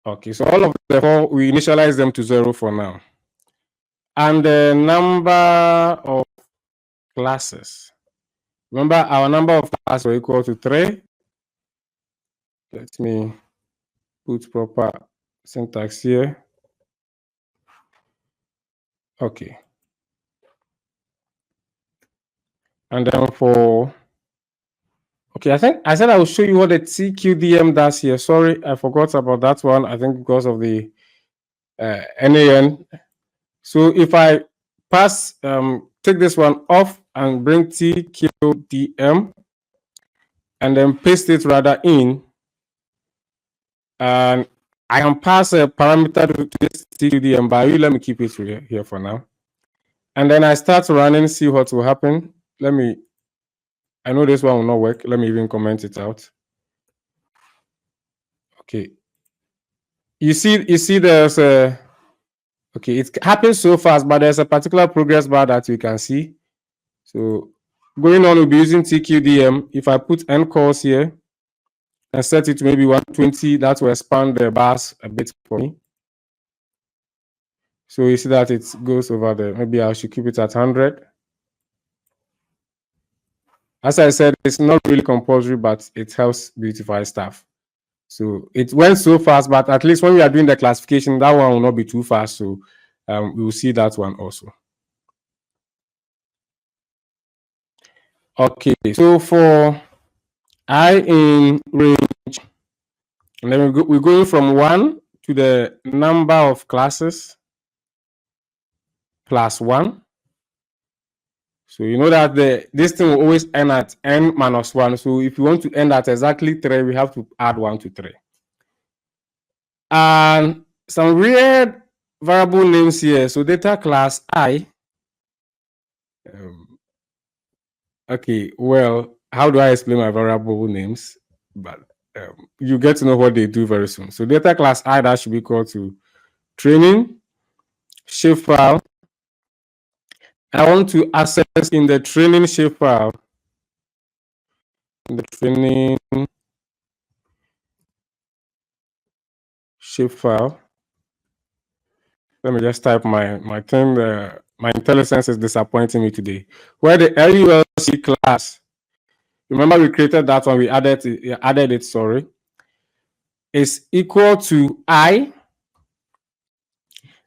Okay, so all of the four, we initialize them to 0 for now. And the number of classes. Remember, our number of classes were equal to 3. Let me put proper syntax here. Okay. And then okay, I think I said I will show you what the TQDM does here. Sorry, I forgot about that one. I think because of the NaN. So if I pass, take this one off and bring TQDM and then paste it rather in, and I can pass a parameter to this TQDM, but let me keep it here for now. And then I start running, see what will happen. I know this one will not work. Let me even comment it out. Okay. You see there's a, okay, it happens so fast, but there's a particular progress bar that you can see. So going on, we'll be using TQDM. If I put N calls here and set it to maybe 120, that will expand the bars a bit for me. So you see that it goes over there. Maybe I should keep it at 100. As I said, it's not really compulsory, but it helps beautify stuff. So it went so fast, but at least when we are doing the classification, that one will not be too fast. So we will see that one also. Okay, so for I in range, and then we're going from 1 to the number of classes plus 1. So you know that this thing will always end at n minus 1. So if you want to end at exactly 3, we have to add 1 to 3. And some weird variable names here. So data class I. Okay, well, how do I explain my variable names? But you get to know what they do very soon. So data class I, that should be equal to training shapefile. I want to access in the training shapefile. The training shapefile. Let me just type my thing. My IntelliSense is disappointing me today. Where the LULC class, remember we created that one, we added it, sorry, is equal to I.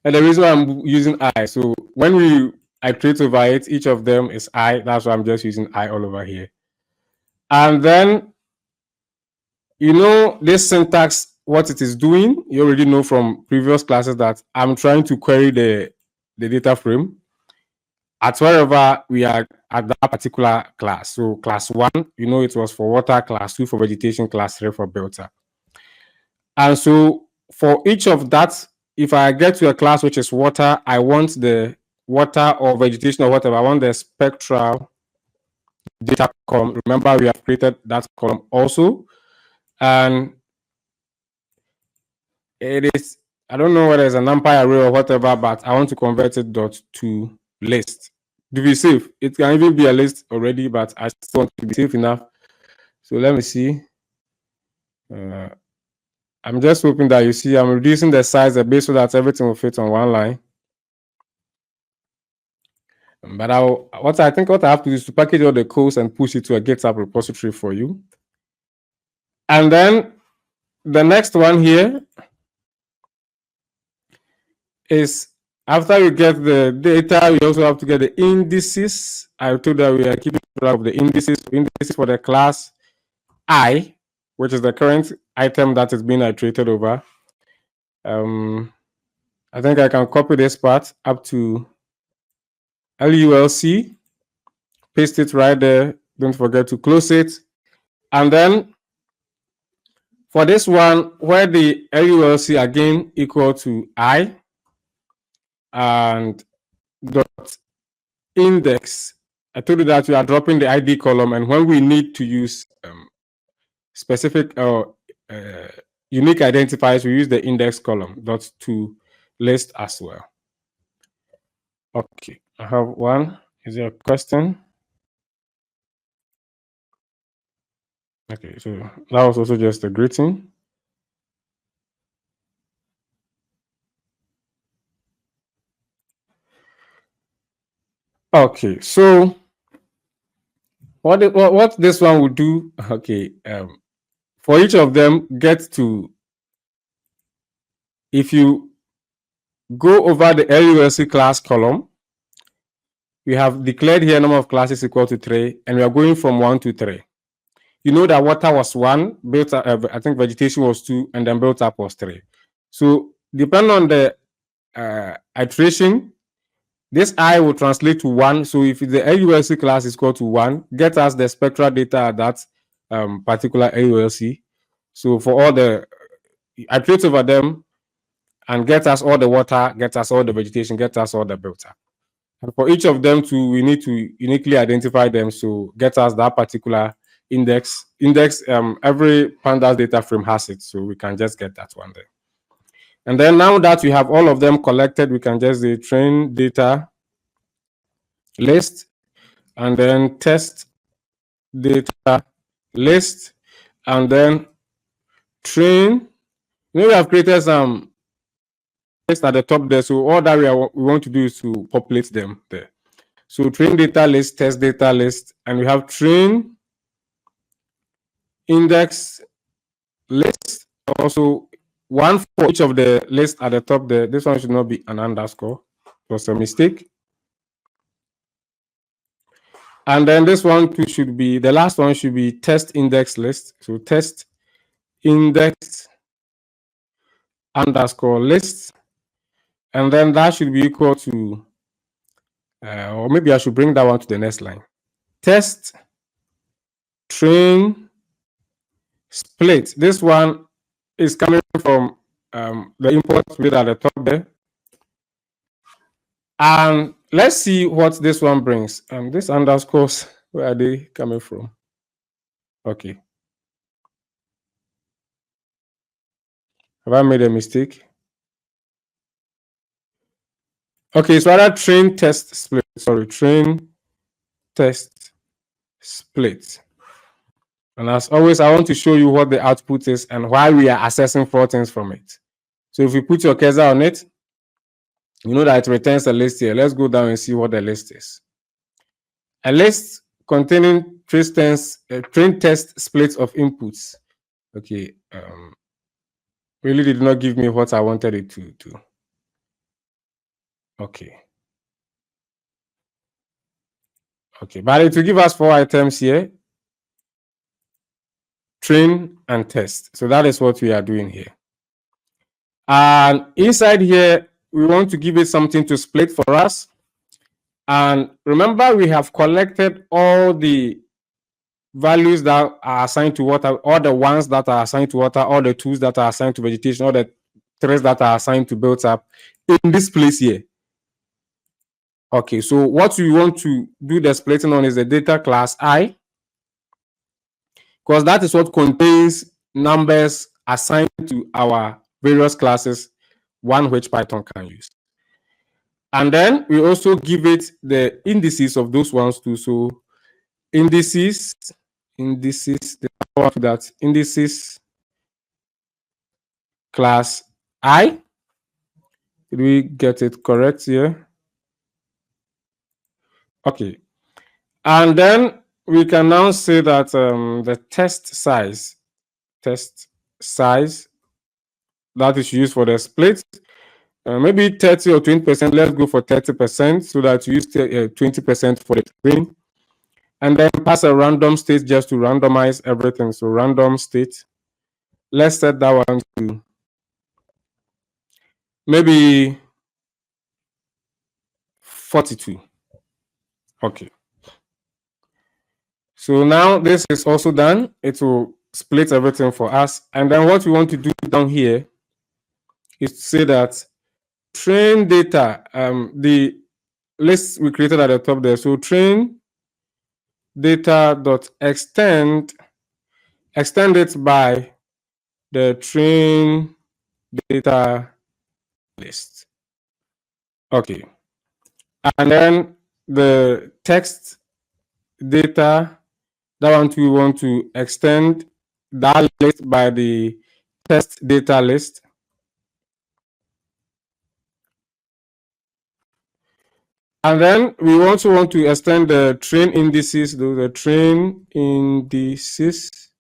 And the reason why I'm using I, so when I create over it, each of them is I. That's why I'm just using I all over here. And then, you know, this syntax, what it is doing, you already know from previous classes that I'm trying to query the data frame at wherever we are at that particular class. So class 1, you know, it was for water, class 2 for vegetation, class 3 for builder. And so for each of that, if I get to a class which is water, I want the water or vegetation or whatever, I want the spectral data column. Remember, we have created that column also. And it is, I don't know whether it's an numpy array or whatever, but I want to convert it to list. To be safe, it can even be a list already, but I still want to be safe enough. So let me see. I'm just hoping that you see I'm reducing the size a bit so that everything will fit on one line. But what I have to do is to package all the codes and push it to a GitHub repository for you. And then the next one here is after you get the data, you also have to get the indices. I told that we are keeping track of the indices for the class I, which is the current item that is being iterated over. I think I can copy this part up to LULC, paste it right there. Don't forget to close it. And then for this one, where the LULC again equal to I and dot index, I told you that we are dropping the ID column, and when we need to use specific or unique identifiers, we use the index column dot to list as well. Okay, I have one. Is there a question? Okay, so that was also just a greeting. Okay, so what this one will do, okay, for each of them, if you go over the LULC class column, we have declared here number of classes equal to 3, and we are going from 1 to 3. You know that water was 1, built up, I think vegetation was 2, and then built up was 3. So depending on the iteration, this I will translate to 1. So if the LULC class is equal to 1, get us the spectral data at that particular LULC. So for all the iterate over them and get us all the water, get us all the vegetation, get us all the built up. And for each of them we need to uniquely identify them. So get us that particular index. Every pandas data frame has it. So we can just get that one there. And then now that we have all of them collected, we can just do train data list and then test data list and then train. You know, we have created some list at the top there. So all that we want to do is to populate them there. So train data list, test data list, and we have train index list. Also, one for each of the list at the top there. This one should not be an underscore. It was a mistake. And then this one should be, the last one should be test index list. So test index underscore list. And then that should be equal to or maybe I should bring that one to the next line. Test, train, split. This one is coming from the import with at the top there. And let's see what this one brings. This underscores, where are they coming from? Okay. Have I made a mistake? Okay, so rather train test split. Sorry, train test split. And as always, I want to show you what the output is and why we are assessing 4 things from it. So if you put your cursor on it, you know that it returns a list here. Let's go down and see what the list is. A list containing train test splits of inputs. Okay. Really did not give me what I wanted it to do. Okay. Okay, but it will give us 4 items here. Train and test. So that is what we are doing here. And inside here, we want to give it something to split for us. And remember, we have collected all the values that are assigned to water, all the ones that are assigned to water, all the twos that are assigned to vegetation, all the threes that are assigned to build up in this place here. Okay, so what we want to do the splitting on is the data class I, because that is what contains numbers assigned to our various classes, one which Python can use. And then we also give it the indices of those ones too. So indices, the power to that, indices class I. Did we get it correct here? Okay. And then we can now say that the test size that is used for the split, maybe 30 or 20%. Let's go for 30% so that you use 20% for the train. And then pass a random state just to randomize everything. So random state. Let's set that one to maybe 42. Okay. So now this is also done. It will split everything for us. And then what we want to do down here is to say that train data, the list we created at the top there. So train data.extend, extend it by the train data list. Okay. And then the text data, that one we want to extend that list by the test data list. And then we also want to extend the train indices, the train indices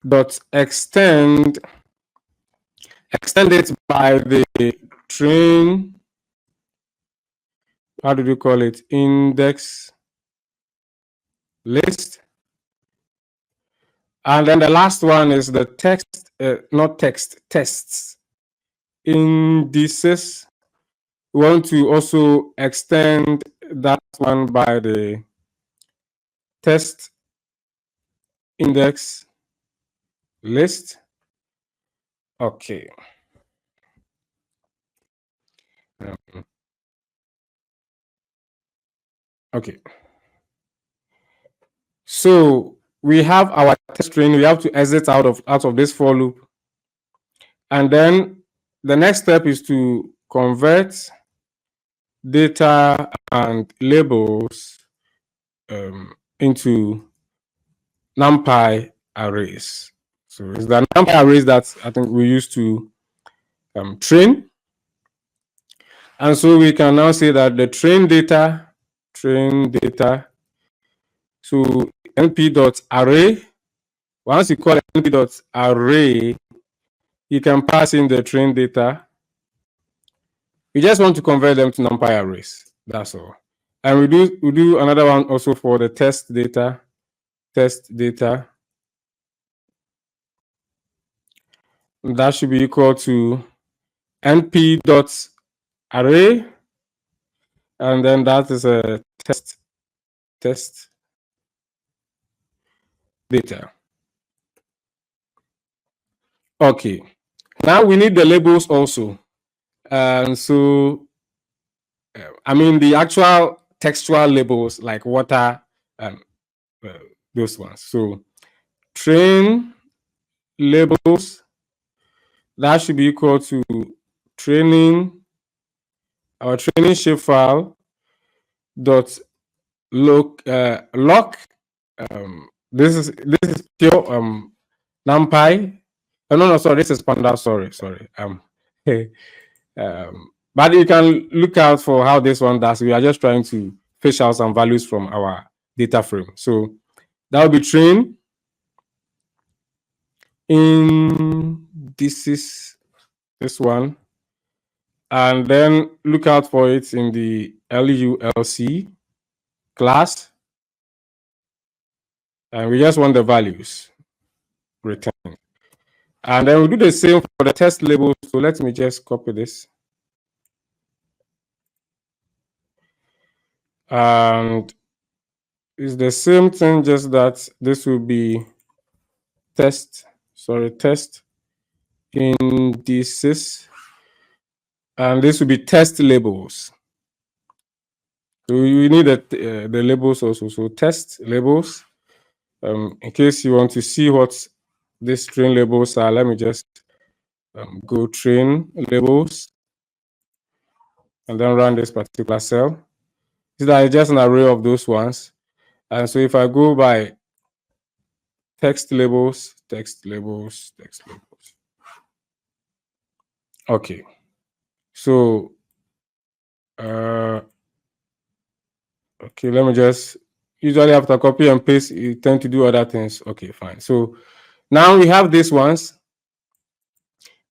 dot extend it by the train, how do you call it, index list. And then the last one is the text, not text, tests indices. We want to also extend that one by the test index list. Okay. Okay. So we have our test string. We have to exit out of this for loop. And then the next step is to convert data and labels into NumPy arrays. So it's the NumPy arrays that I think we use to train. And so we can now say that the train data, so np.array, once you call np.array, you can pass in the train data. We just want to convert them to NumPy arrays. That's all. And we do another one also for the test data. That should be equal to np.array and then that is a test data. Okay, now we need the labels also. And so, I mean, the actual textual labels like water and those ones. So, train labels, that should be equal to training, our training shapefile dot lock. This is pure numpy. Oh, no, sorry, this is panda. Sorry. But you can look out for how this one does. We are just trying to fish out some values from our data frame. So that will be train in this one, and then look out for it in the LULC class, and we just want the values returned. And then we'll do the same for the test labels. So let me just copy this. And it's the same thing, just that this will be test indices, and this will be test labels. So you need the labels also. So test labels. In case you want to see what these train labels are, let me just go train labels and then run this particular cell. So that is just an array of those ones. And so if I go by text labels. Okay. So, okay, let me just, usually after copy and paste, you tend to do other things. Okay, fine. So now we have these ones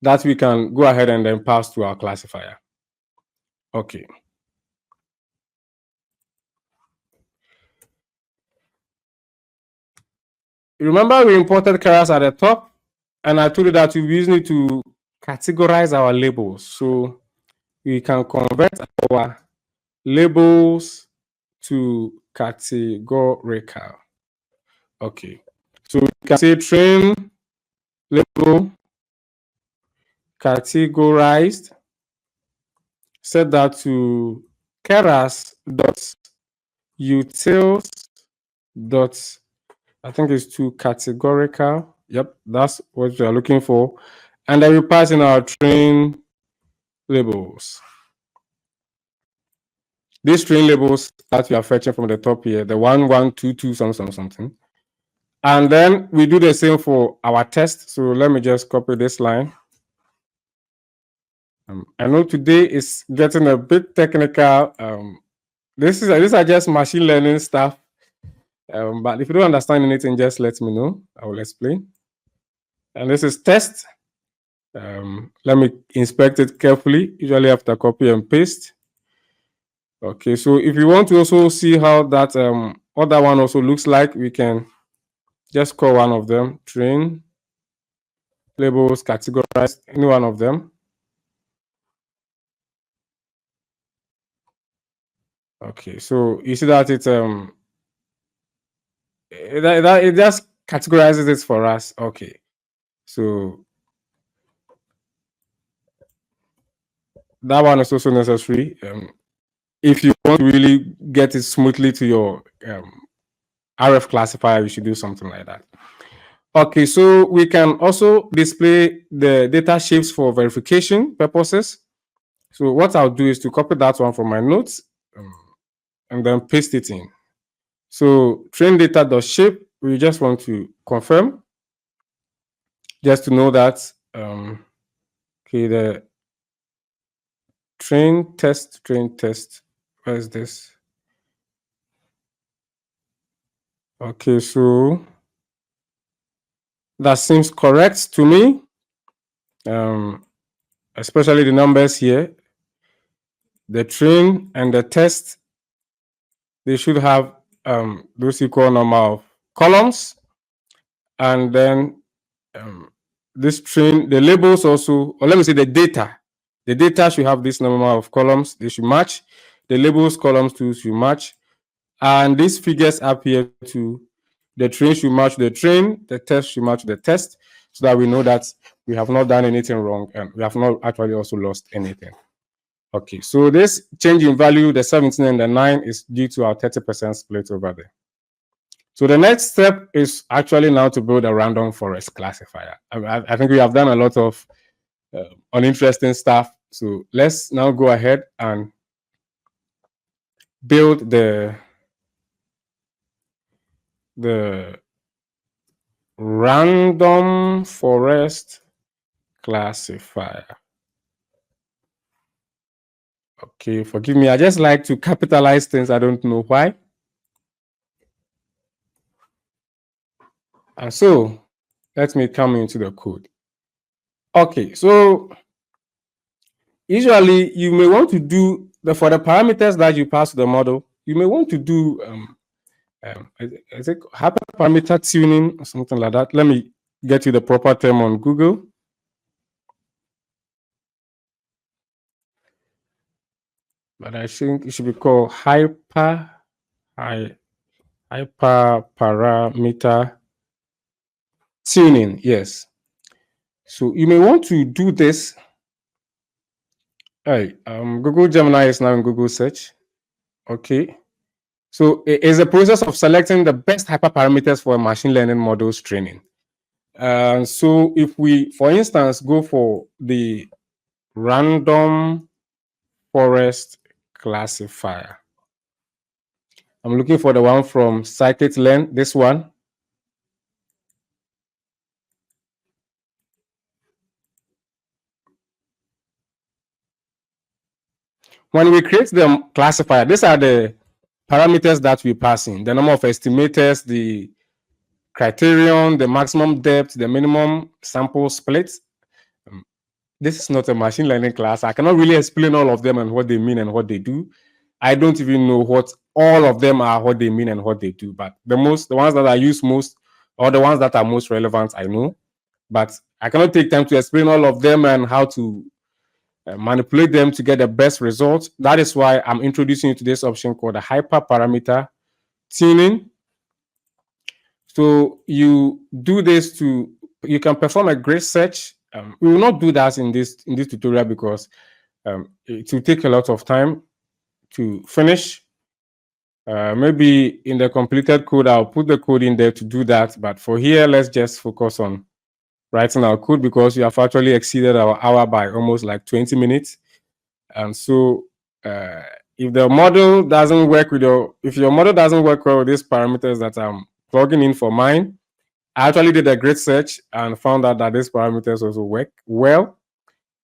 that we can go ahead and then pass to our classifier. Okay. Remember we imported characters at the top, and I told you that we're using it to categorize our labels. So we can convert our labels to categorical. Okay. So we can say train label categorized, set that to keras dot utils dot, I think it's to categorical. Yep, that's what we are looking for. And then we pass in our train labels. These train labels that we are fetching from the top here, the 1122 something. And then we do the same for our test. So let me just copy this line. I know today is getting a bit technical. These are just machine learning stuff. But if you don't understand anything, just let me know. I will explain. And this is test. Let me inspect it carefully, usually after copy and paste. Okay, so if you want to also see how that other one also looks like, we can just call one of them, train labels, categorize any one of them. Okay, so you see that it just categorizes it for us. Okay, so that one is also necessary. If you want to really get it smoothly to your RF classifier, you should do something like that. Okay, so we can also display the data shapes for verification purposes. So what I'll do is to copy that one from my notes and then paste it in. So train data.shape, we just want to confirm, just to know that, okay, the train test, where is this? Okay, so that seems correct to me, especially the numbers here. The train and the test, they should have those equal number of columns, and then this train, the labels also, or let me say the data should have this number of columns. They should match. the labels columns too should match, and these figures up here too, the train should match the train, the test should match the test, so that we know that we have not done anything wrong and we have not actually also lost anything. Okay, so this change in value, the 17 and the 9, is due to our 30% split over there. So the next step is actually now to build a random forest classifier. I think we have done a lot of uninteresting stuff. So let's now go ahead and build the random forest classifier. Okay, forgive me. I just like to capitalize things. I don't know why. And so let me come into the code. Okay, so usually you may want to do for the parameters that you pass to the model, you may want to do I think hyperparameter tuning or something like that. Let me get you the proper term on Google. But I think it should be called hyperparameter tuning. Yes. So you may want to do this. Hey, Google Gemini is now in Google search. Okay. So it is a process of selecting the best hyperparameters for machine learning models training. So if we, for instance, go for the random forest classifier, I'm looking for the one from scikit-learn, this one. When we create the classifier, these are the parameters that we pass in: the number of estimators, the criterion, the maximum depth, the minimum sample split. This is not a machine learning class. I cannot really explain all of them and what they mean and what they do. I don't even know what all of them are, what they mean and what they do. But the ones that I use most, or the ones that are most relevant, I know. But I cannot take time to explain all of them and how to manipulate them to get the best results. That is why I'm introducing you to this option called the hyperparameter tuning. So you do this you can perform a grid search. We will not do that in this tutorial because it will take a lot of time to finish. Maybe in the completed code, I'll put the code in there to do that. But for here, let's just focus on writing our code because we have actually exceeded our hour by almost like 20 minutes. And so if the model doesn't work if your model doesn't work well with these parameters that I'm plugging in for mine, I actually did a grid search and found out that these parameters also work well.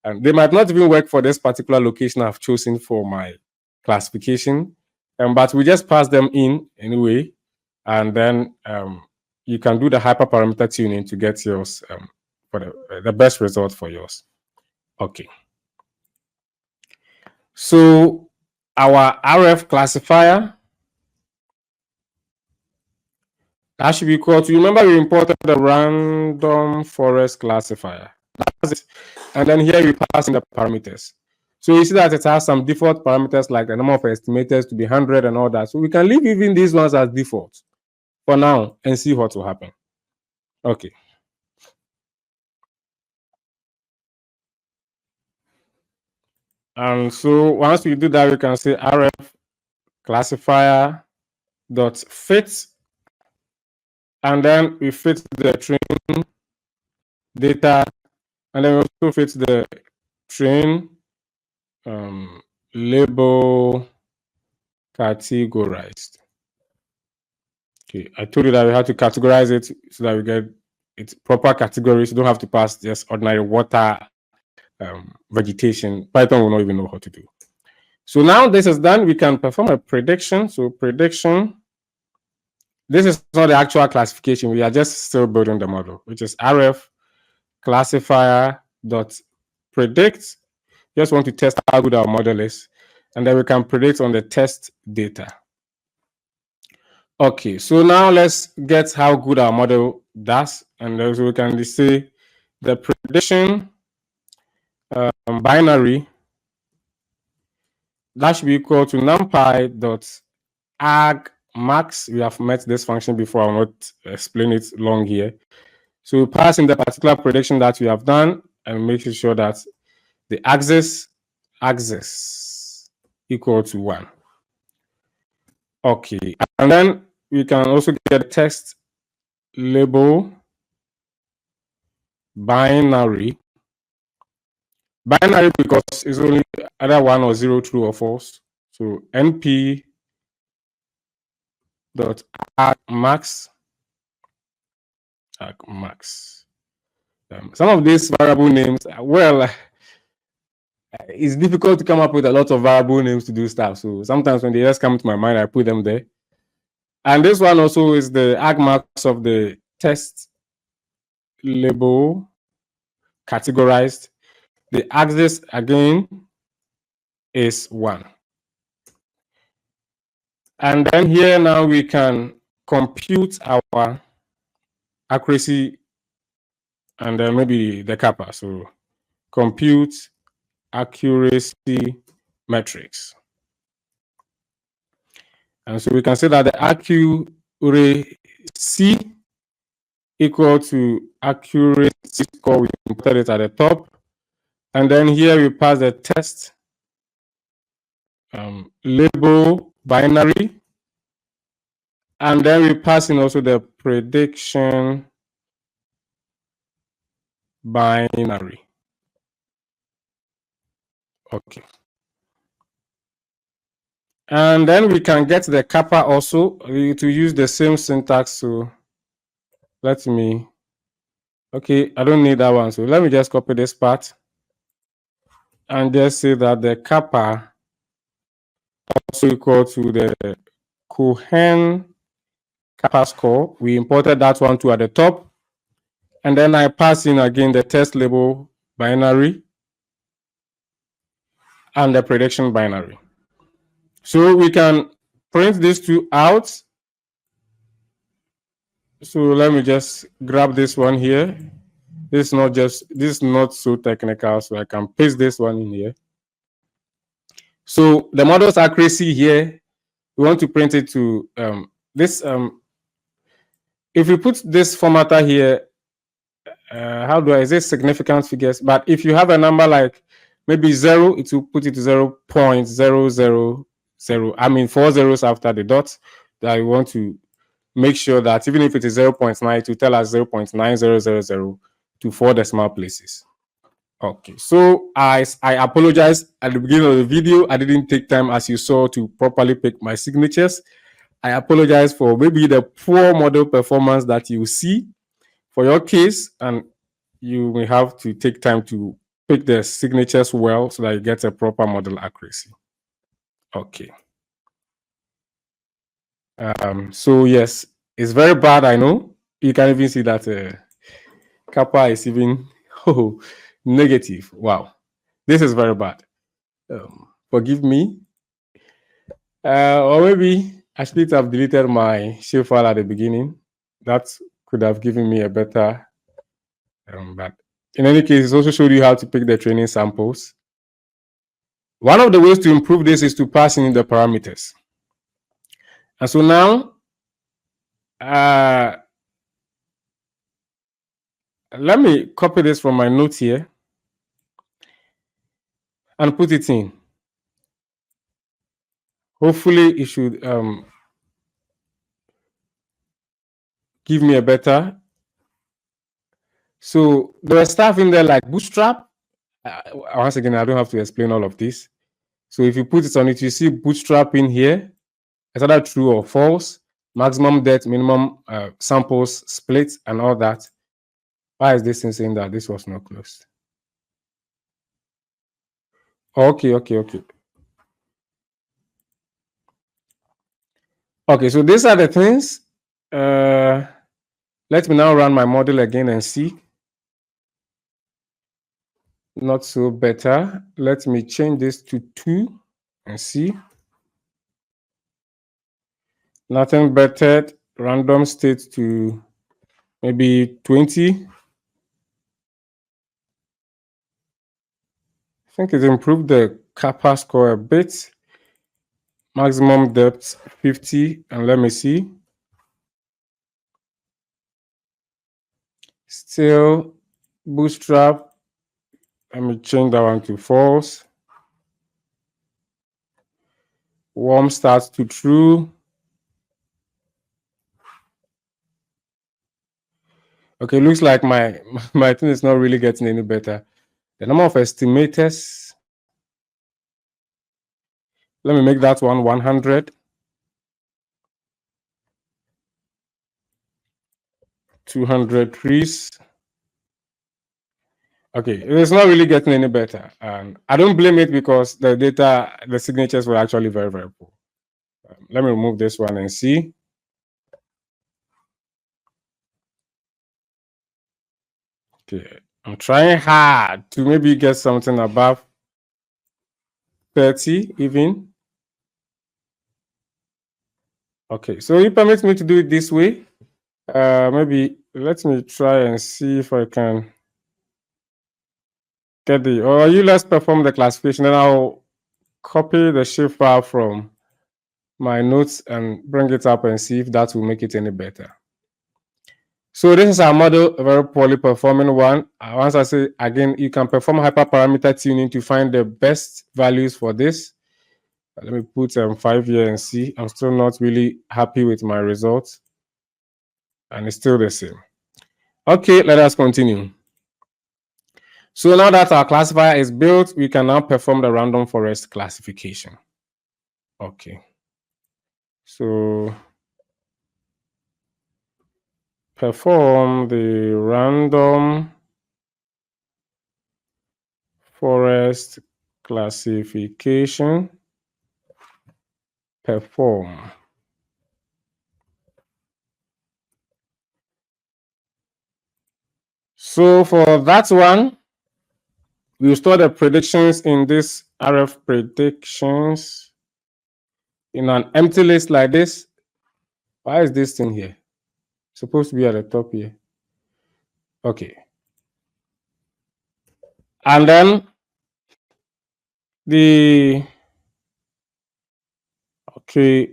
And they might not even work for this particular location I've chosen for my classification. But we just pass them in anyway. And then you can do the hyperparameter tuning to get yours for the best result for yours. Okay. So our RF classifier, that should be equal to, remember we imported the random forest classifier. That's it. And then here we pass in the parameters. So you see that it has some default parameters like the number of estimators to be 100 and all that. So we can leave even these ones as default for now and see what will happen. Okay. And so once we do that, we can say RF classifier dot fit, and then we fit the train data, and then we also fit the train label categorized. Okay, I told you that we have to categorize it so that we get its proper categories. You don't have to pass just ordinary water, vegetation. Python will not even know how to do. So now this is done, we can perform a prediction. So prediction, this is not the actual classification. We are just still building the model, which is RF classifier dot predict. Just want to test how good our model is, and then we can predict on the test data. Okay, so now let's get how good our model does, and so we can say the prediction binary that should be equal to numpy dot argmax. We have met this function before. I will not explain it long here. So we pass in the particular prediction that we have done and make sure that the axis equal to 1. Okay, and then we can also get text label binary because it's only either 1 or 0, true or false. So np dot argmax. Some of these variable names, well, it's difficult to come up with a lot of variable names to do stuff. So sometimes when they just come to my mind, I put them there. And this one also is the argmax of the test label categorized. The axis again is 1. And then here now we can compute our accuracy and then maybe the kappa. So compute accuracy metrics. And so we can say that the accuracy equal to accuracy score, we put it at the top. And then here we pass the test label binary. And then we pass in also the prediction binary. Okay. And then we can get the kappa also to use the same syntax. So let me, okay, I don't need that one. So let me just copy this part and just say that the kappa also equal to the Cohen kappa score. We imported that one too at the top. And then I pass in again the test label binary and the prediction binary. So we can print these two out. So let me just grab this one here. This is not so technical, so I can paste this one in here. So the model's accuracy here, we want to print it to this. If we put this formatter here, how do I say significant figures? But if you have a number like maybe 0, it will put it to 0.000. I mean 4 zeros after the dot. That we want to make sure that even if it is 0.9, it will tell us 0.9000 to 4 decimal places. Okay, so I apologize at the beginning of the video. I didn't take time, as you saw, to properly pick my signatures. I apologize for maybe the poor model performance that you see for your case, and you may have to take time to pick the signatures well so that you get a proper model accuracy. Okay. So yes, it's very bad, I know. You can even see that kappa is even negative. Wow, this is very bad. Forgive me. Or maybe I should have deleted my shape file at the beginning. That could have given me a better, but in any case, it also showed you how to pick the training samples. One of the ways to improve this is to pass in the parameters. And so now, let me copy this from my notes here and put it in. Hopefully it should give me a better. So there are stuff in there like Bootstrap. Once again, I don't have to explain all of this. So if you put it on it, you see Bootstrap in here. It's either true or false. Maximum depth, minimum samples, split, and all that. Why is this thing saying that this was not closed? Okay. Okay, so these are the things. Let me now run my model again and see. Not so better. Let me change this to 2 and see. Nothing better. Random state to maybe 20. I think it improved the kappa score a bit. maximum depth 50, and let me see. Still bootstrap. Let me change that one to false. Warm starts to true. Okay, looks like my my thing is not really getting any better. The number of estimators. Let me make that one 100. 200 trees. Okay, it's not really getting any better. And I don't blame it because the data, the signatures were actually very, very poor. Let me remove this one and see. Okay, I'm trying hard to maybe get something above 30 even. Okay, so you permit me to do it this way. Maybe let me try and see if I can get the, or you let's perform the classification, and I'll copy the shape file from my notes and bring it up and see if that will make it any better. So this is our model, a very poorly performing one. Once I say again, you can perform hyperparameter tuning to find the best values for this. Let me put 5 here and see. I'm still not really happy with my results, and it's still the same. Okay, let us continue. So now that our classifier is built, we can now perform the random forest classification. Okay. So perform the random forest classification. Perform. So for that one, we'll store the predictions in this RF predictions in an empty list like this. Why is this thing here? It's supposed to be at the top here. Okay. And then the, okay,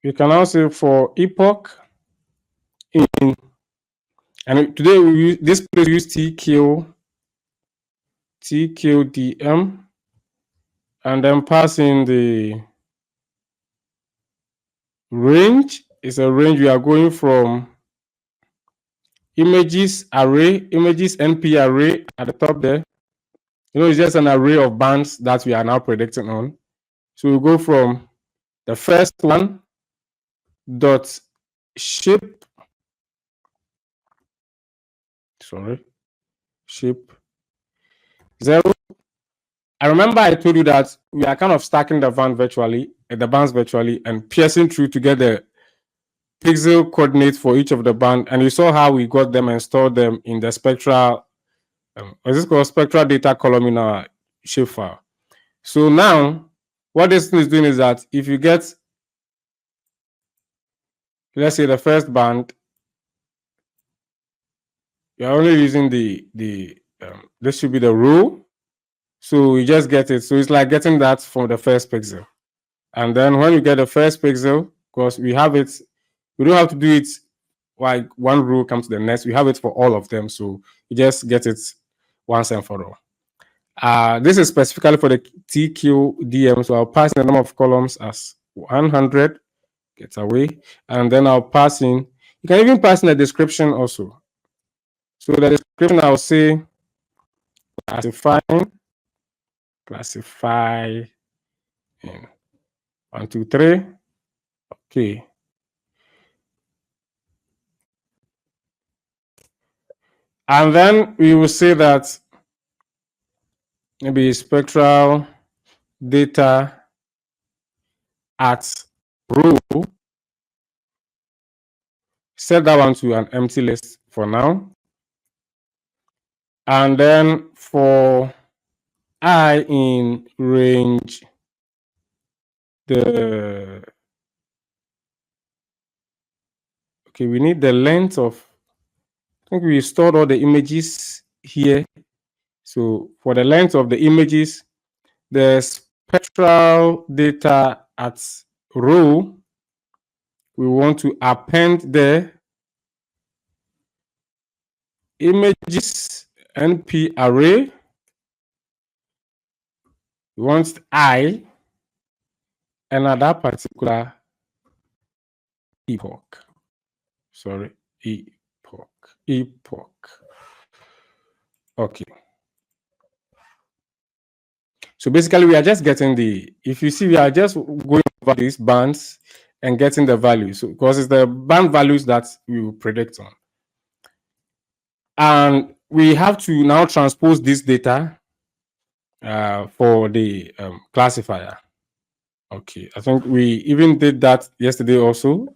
you can now say for epoch in, and today we use this place, we use TQDM, and then pass in the range. Is a range we are going from images array, images NP array at the top there. You know, it's just an array of bands that we are now predicting on. So we go from the first one dot shape, shape 0. I remember I told you that we are kind of stacking the bands virtually and piercing through to get the pixel coordinates for each of the band. And you saw how we got them and stored them in the spectral, is this called spectral data column in our shapefile. So now what this thing is doing is that if you get, let's say the first band, you're only using the this should be the row. So you just get it. So it's like getting that from the first pixel. And then when you get the first pixel, because we have it, we don't have to do it like one row comes to the next. We have it for all of them. So you just get it once and for all. This is specifically for the TQDM. So I'll pass in the number of columns as 100, get away. And then I'll pass in, you can even pass in a description also. So the description, I'll say classify in 1, 2, 3. Okay. And then we will say that maybe spectral data at row, set that one to an empty list for now. And then for I in range, the Okay, we need the length of, I think we stored all the images here. So for the length of the images, the spectral data at row, we want to append the images NP array. We want I and at that particular epoch. Sorry, epoch. Okay. So basically, we are just getting if you see, we are just going over these bands and getting the values. So, because it's the band values that we will predict on. And we have to now transpose this data for the classifier. Okay, I think we even did that yesterday also.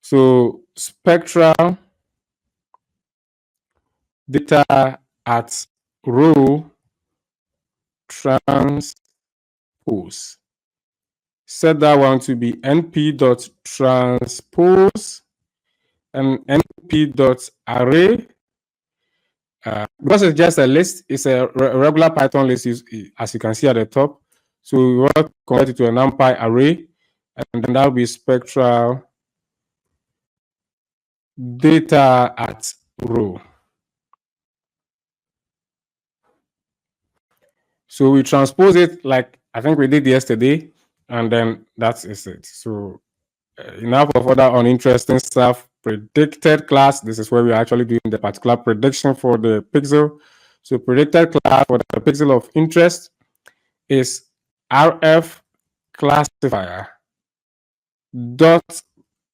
So spectral data at row transpose. Set that one to be np.transpose and np.array. Because it's just a list, it's a regular Python list, as you can see at the top. So we want to convert it to a NumPy array, and then that will be spectral data at row. So we transpose it like I think we did yesterday, and then that is it. So enough of other uninteresting stuff. Predicted class, this is where we're actually doing the particular prediction for the pixel. So predicted class for the pixel of interest is rf classifier dot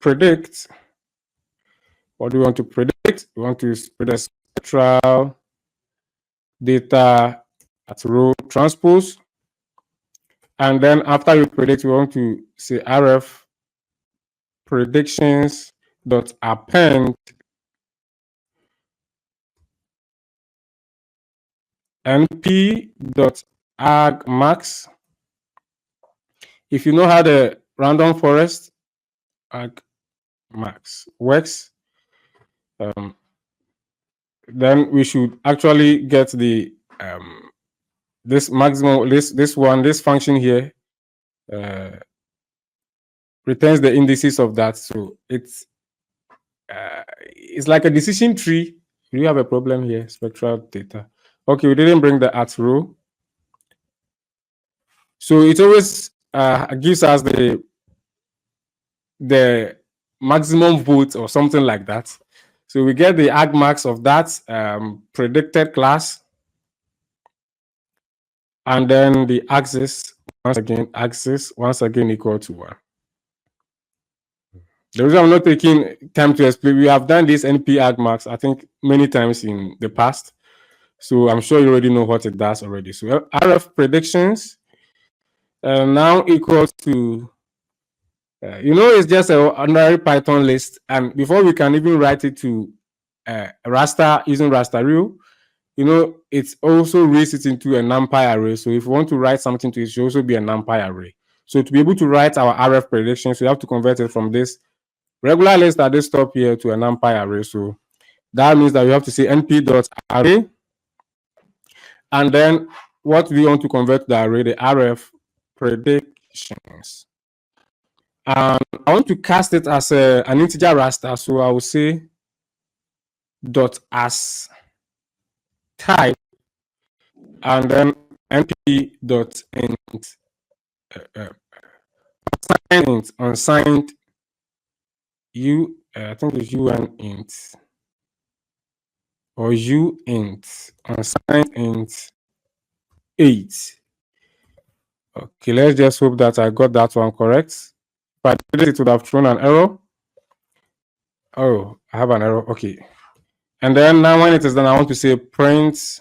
predict. What do we want to predict? We want to predict spectral data at row transpose. And then after we predict, we want to say rf predictions dot append np.argmax. If you know how the random forest argmax works, then we should actually get the this maximum, this function here returns the indices of that. So it's like a decision tree. Do you have a problem here? Spectral data. Okay, we didn't bring the at row. So it always gives us the maximum vote or something like that. So we get the argmax of that predicted class, and then the axis once again equal to 1. The reason I'm not taking time to explain, we have done this NP argmax I think many times in the past, so I'm sure you already know what it does already. So RF predictions now equals to it's just an ordinary Python list, and before we can even write it to raster using raster, it also raised it into a NumPy array. So if we want to write something to it, it should also be a NumPy array. So to be able to write our RF predictions, we have to convert it from this regular list at this top here to a NumPy array. So that means that we have to say np.array, and then what we want to convert the array, the RF predictions. I want to cast it as an integer raster, so I will say dot as type, and then np dot int unsigned I think it's un int or u int unsigned int 8. Okay, let's just hope that I got that one correct. If I did it would have thrown an error. Oh, I have an error. Okay. And then now when it is done, I want to say print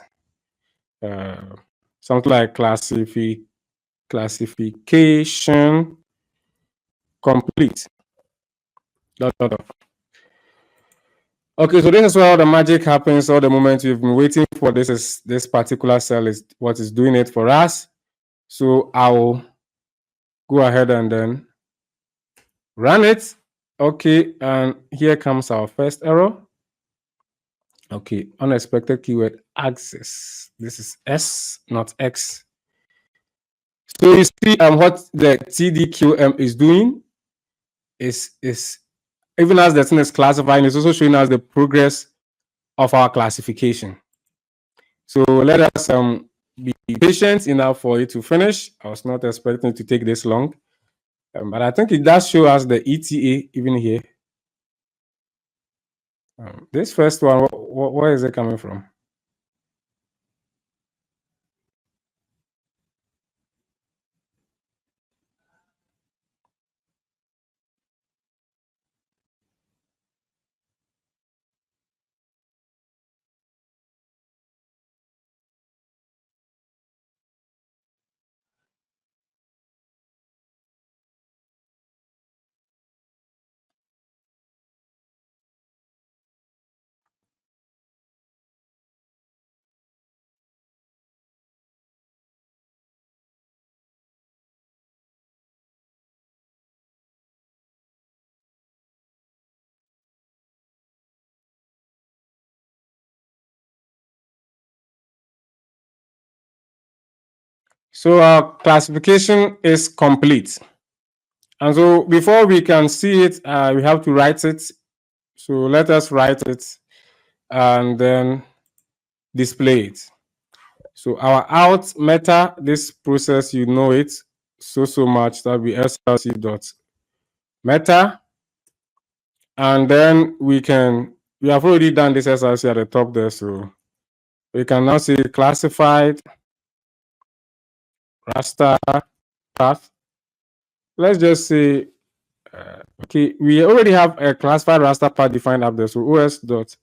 something like classification complete. Okay, so this is where all the magic happens. All the moment you've been waiting for, this particular cell is what is doing it for us. So I'll go ahead and then run it. Okay, and here comes our first error. Okay, unexpected keyword access. This is S, not X. So you see what the TDQM is doing is even as the thing is classifying, it's also showing us the progress of our classification. So let us be patient enough for it to finish. I was not expecting it to take this long, but I think it does show us the ETA even here. This first one, where is it coming from? So our classification is complete. And so before we can see it, we have to write it. So let us write it and then display it. So our out meta, this process, you know it so much, that we slc dot meta. And then we have already done this slc at the top there. So we can now say classified raster path. Let's just say, okay, we already have a classified raster path defined up there. So os.path.join.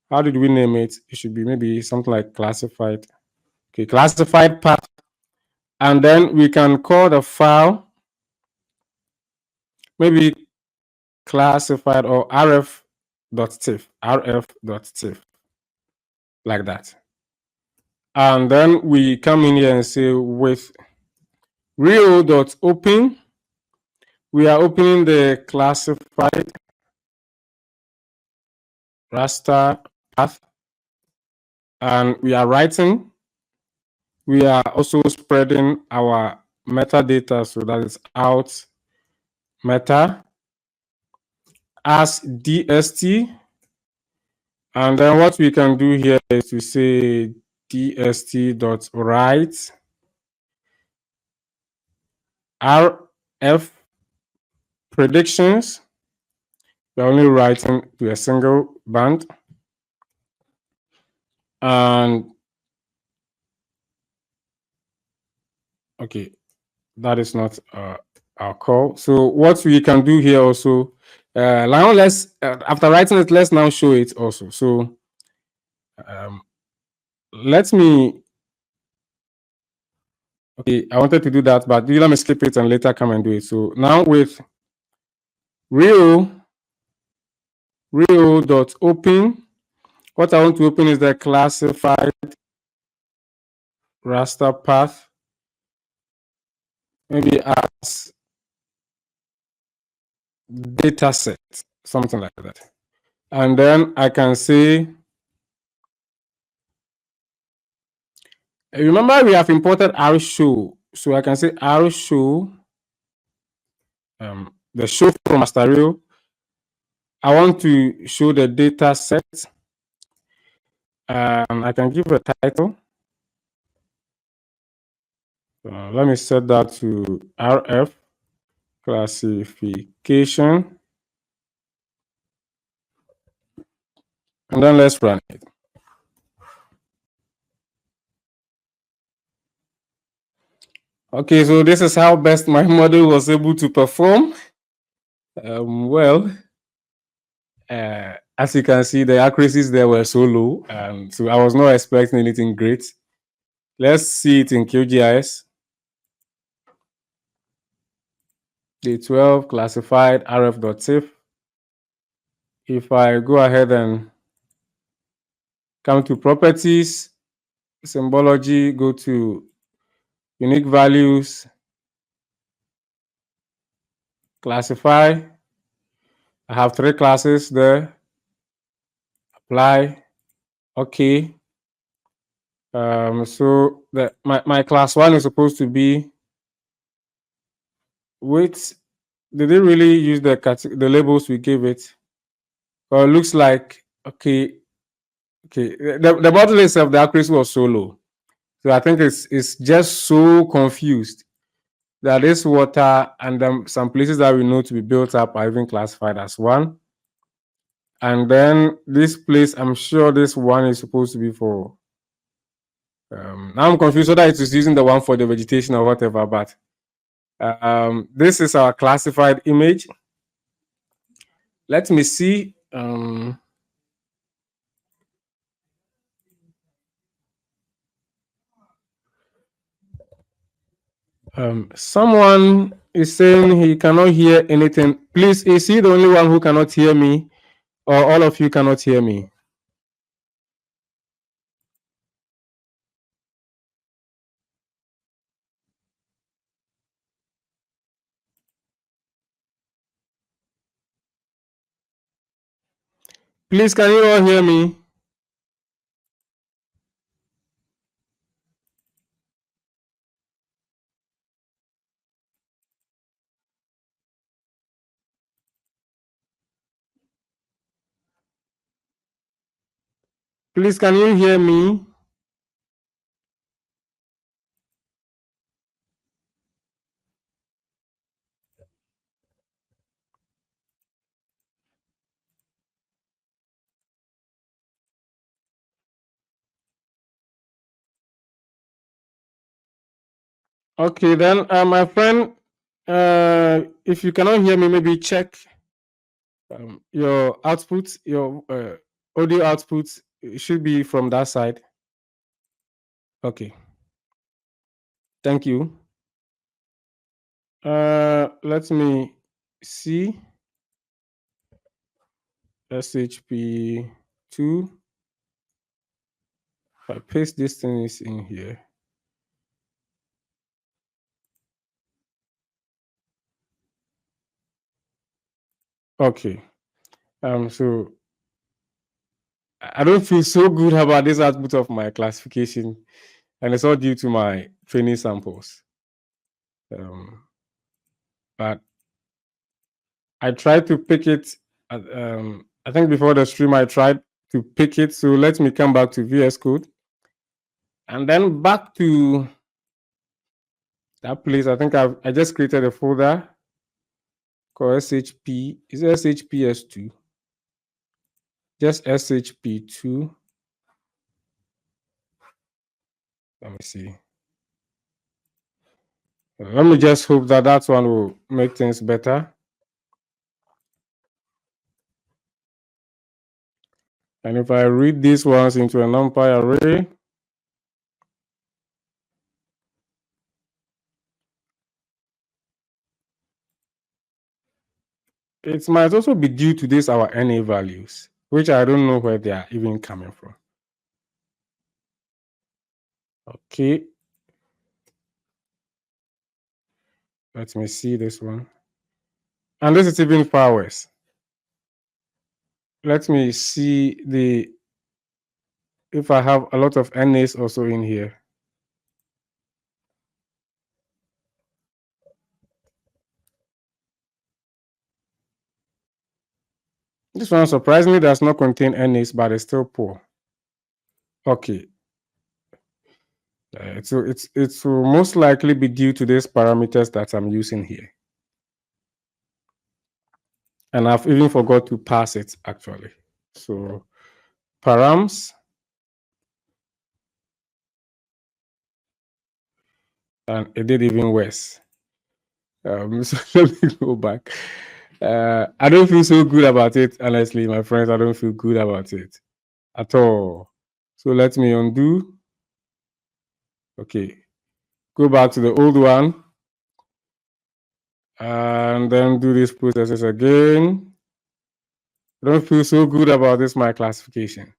How did we name it? It should be maybe something like classified. Okay, classified path. And then we can call the file maybe classified or rf.tif, like that. And then we come in here and say with real.open, we are opening the classified raster path, and we are writing. We are also spreading our metadata, so that is out meta as dst. And then what we can do here is to say dst.write rf predictions. We're only writing to a single band. And okay, that is not our call. So what we can do here also, now let's, after writing it, let's now show it also. So let me, okay, I wanted to do that, but let me skip it and later come and do it. So now with real.open, what I want to open is the classified raster path, maybe as data set, something like that. And then I can say, remember we have imported rshow. So I can say rshow, the show from master real. I want to show the data set. I can give a title. Let me set that to RF classification. And then let's run it. Okay, so this is how best my model was able to perform. Well, as you can see, the accuracies there were so low. So I was not expecting anything great. Let's see it in QGIS. Day 12 classified rf.tif. If I go ahead and come to properties, symbology, go to unique values, classify. I have 3 classes there. Apply. Okay. So my class 1 is supposed to be with. Did they really use the labels we gave it? Well, it looks like okay. The model itself, the accuracy was so low. So I think it's just so confused that this water and some places that we know to be built up are even classified as 1. And then this place, I'm sure this 1 is supposed to be for. Now I'm confused whether it is using the 1 for the vegetation or whatever, but this is our classified image. Let me see. Someone is saying he cannot hear anything. Please, is he the only one who cannot hear me, or all of you cannot hear me? Please, can you all hear me? Please, can you hear me? Okay, then, my friend, if you cannot hear me, maybe check your output, your audio output. It should be from that side. Okay, thank you. Let me see. SHP2. If I paste this thing is in here. Okay. So I don't feel so good about this output of my classification, and it's all due to my training samples. But I tried to pick it. I think before the stream, I tried to pick it. So let me come back to VS Code, and then back to that place. I think I just created a folder called SHP. Is it SHPS2? Just SHP2. Let me see. Let me just hope that that one will make things better. And if I read these ones into a NumPy array, it might also be due to this our NA values, which I don't know where they are even coming from. Okay. Let me see this one. And this is even far worse. Let me see if I have a lot of NAs also in here. This one surprisingly does not contain NAs, but it's still poor. Okay. It will most likely be due to these parameters that I'm using here. And I've even forgot to pass it actually. So params, and it did even worse. So let me go back. I don't feel so good about it, honestly, my friends. I don't feel good about it at all. So let me undo. Okay, go back to the old one and then do these processes again. I don't feel so good about this, my classification.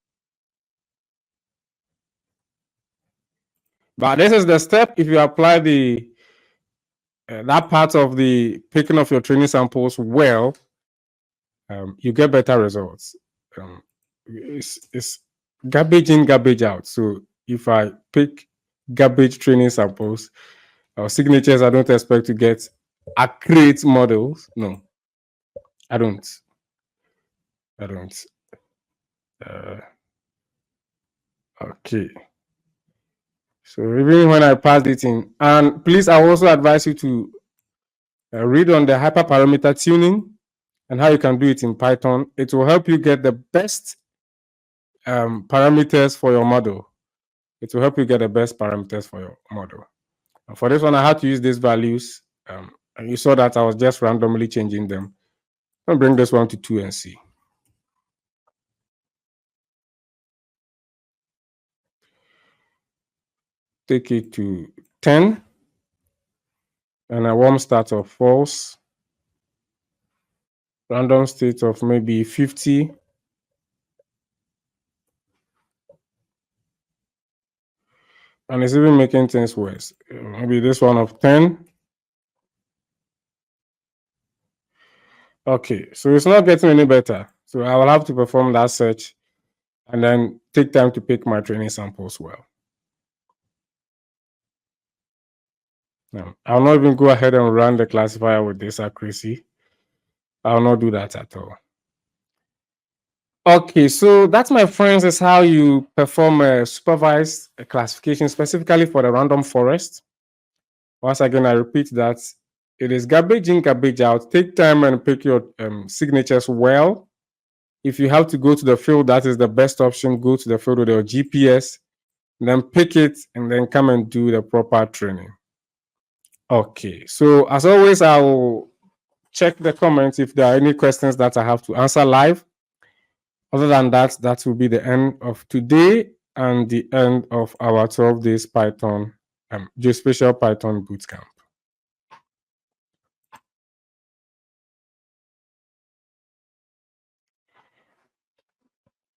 But this is the step. If you apply the that part of the picking of your training samples well, you get better results. It's garbage in, garbage out. So if I pick garbage training samples or signatures, I don't expect to get accurate models. No, I don't. I don't. Okay. So even when I pass it in, and please, I also advise you to read on the hyperparameter tuning and how you can do it in Python. It will help you get the best parameters for your model. It will help you get the best parameters for your model. And for this one, I had to use these values. And you saw that I was just randomly changing them. I'll bring this one to 2 and see. Take it to 10. And a warm start of false. Random state of maybe 50. And it's even making things worse. Maybe this one of 10. Okay, so it's not getting any better. So I will have to perform that search and then take time to pick my training samples well. Now, I'll not even go ahead and run the classifier with this accuracy. I'll not do that at all. Okay, so that, my friends, is how you perform a supervised classification specifically for the random forest. Once again, I repeat that it is garbage in, garbage out. Take time and pick your signatures well. If you have to go to the field, that is the best option. Go to the field with your GPS, then pick it, and then come and do the proper training. Okay, so as always, I will check the comments if there are any questions that I have to answer live. Other than that, that will be the end of today and the end of our 12 days Python, Geospatial Python Bootcamp.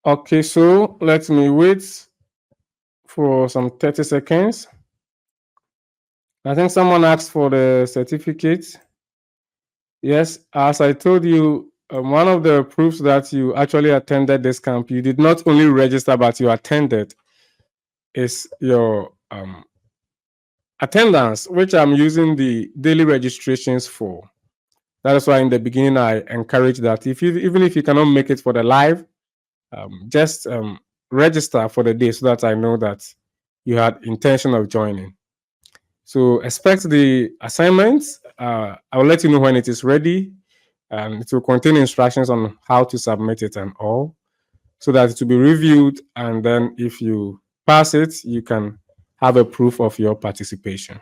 Okay, so let me wait for some 30 seconds. I think someone asked for the certificate. Yes, as I told you, one of the proofs that you actually attended this camp, you did not only register, but you attended, is your attendance, which I'm using the daily registrations for. That is why in the beginning I encourage that even if you cannot make it for the live, just register for the day so that I know that you had intention of joining. So expect the assignments. I will let you know when it is ready, and it will contain instructions on how to submit it and all, so that it will be reviewed. And then if you pass it, you can have a proof of your participation.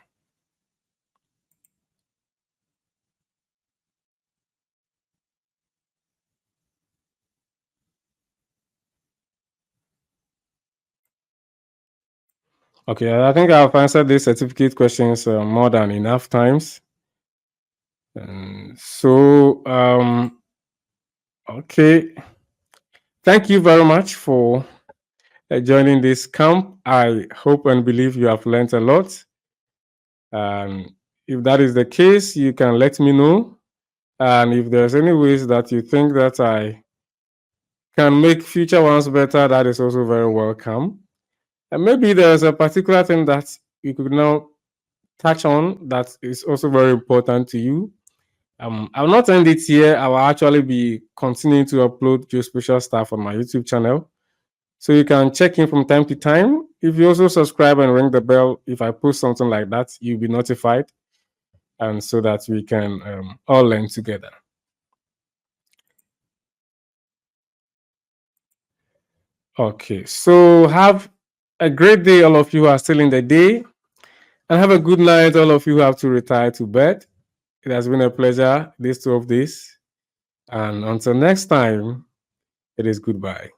Okay, I think I've answered these certificate questions more than enough times. So, okay. Thank you very much for joining this camp. I hope and believe you have learned a lot. And if that is the case, you can let me know. And if there's any ways that you think that I can make future ones better, that is also very welcome. And maybe there's a particular thing that you could now touch on that is also very important to you. I'll not end it here. I will actually be continuing to upload geospatial stuff on my YouTube channel. So you can check in from time to time. If you also subscribe and ring the bell, if I post something like that, you'll be notified. And so that we can all learn together. Okay, so have a great day, all of you who are still in the day. And have a good night, all of you who have to retire to bed. It has been a pleasure, these 12 days. And until next time, it is goodbye.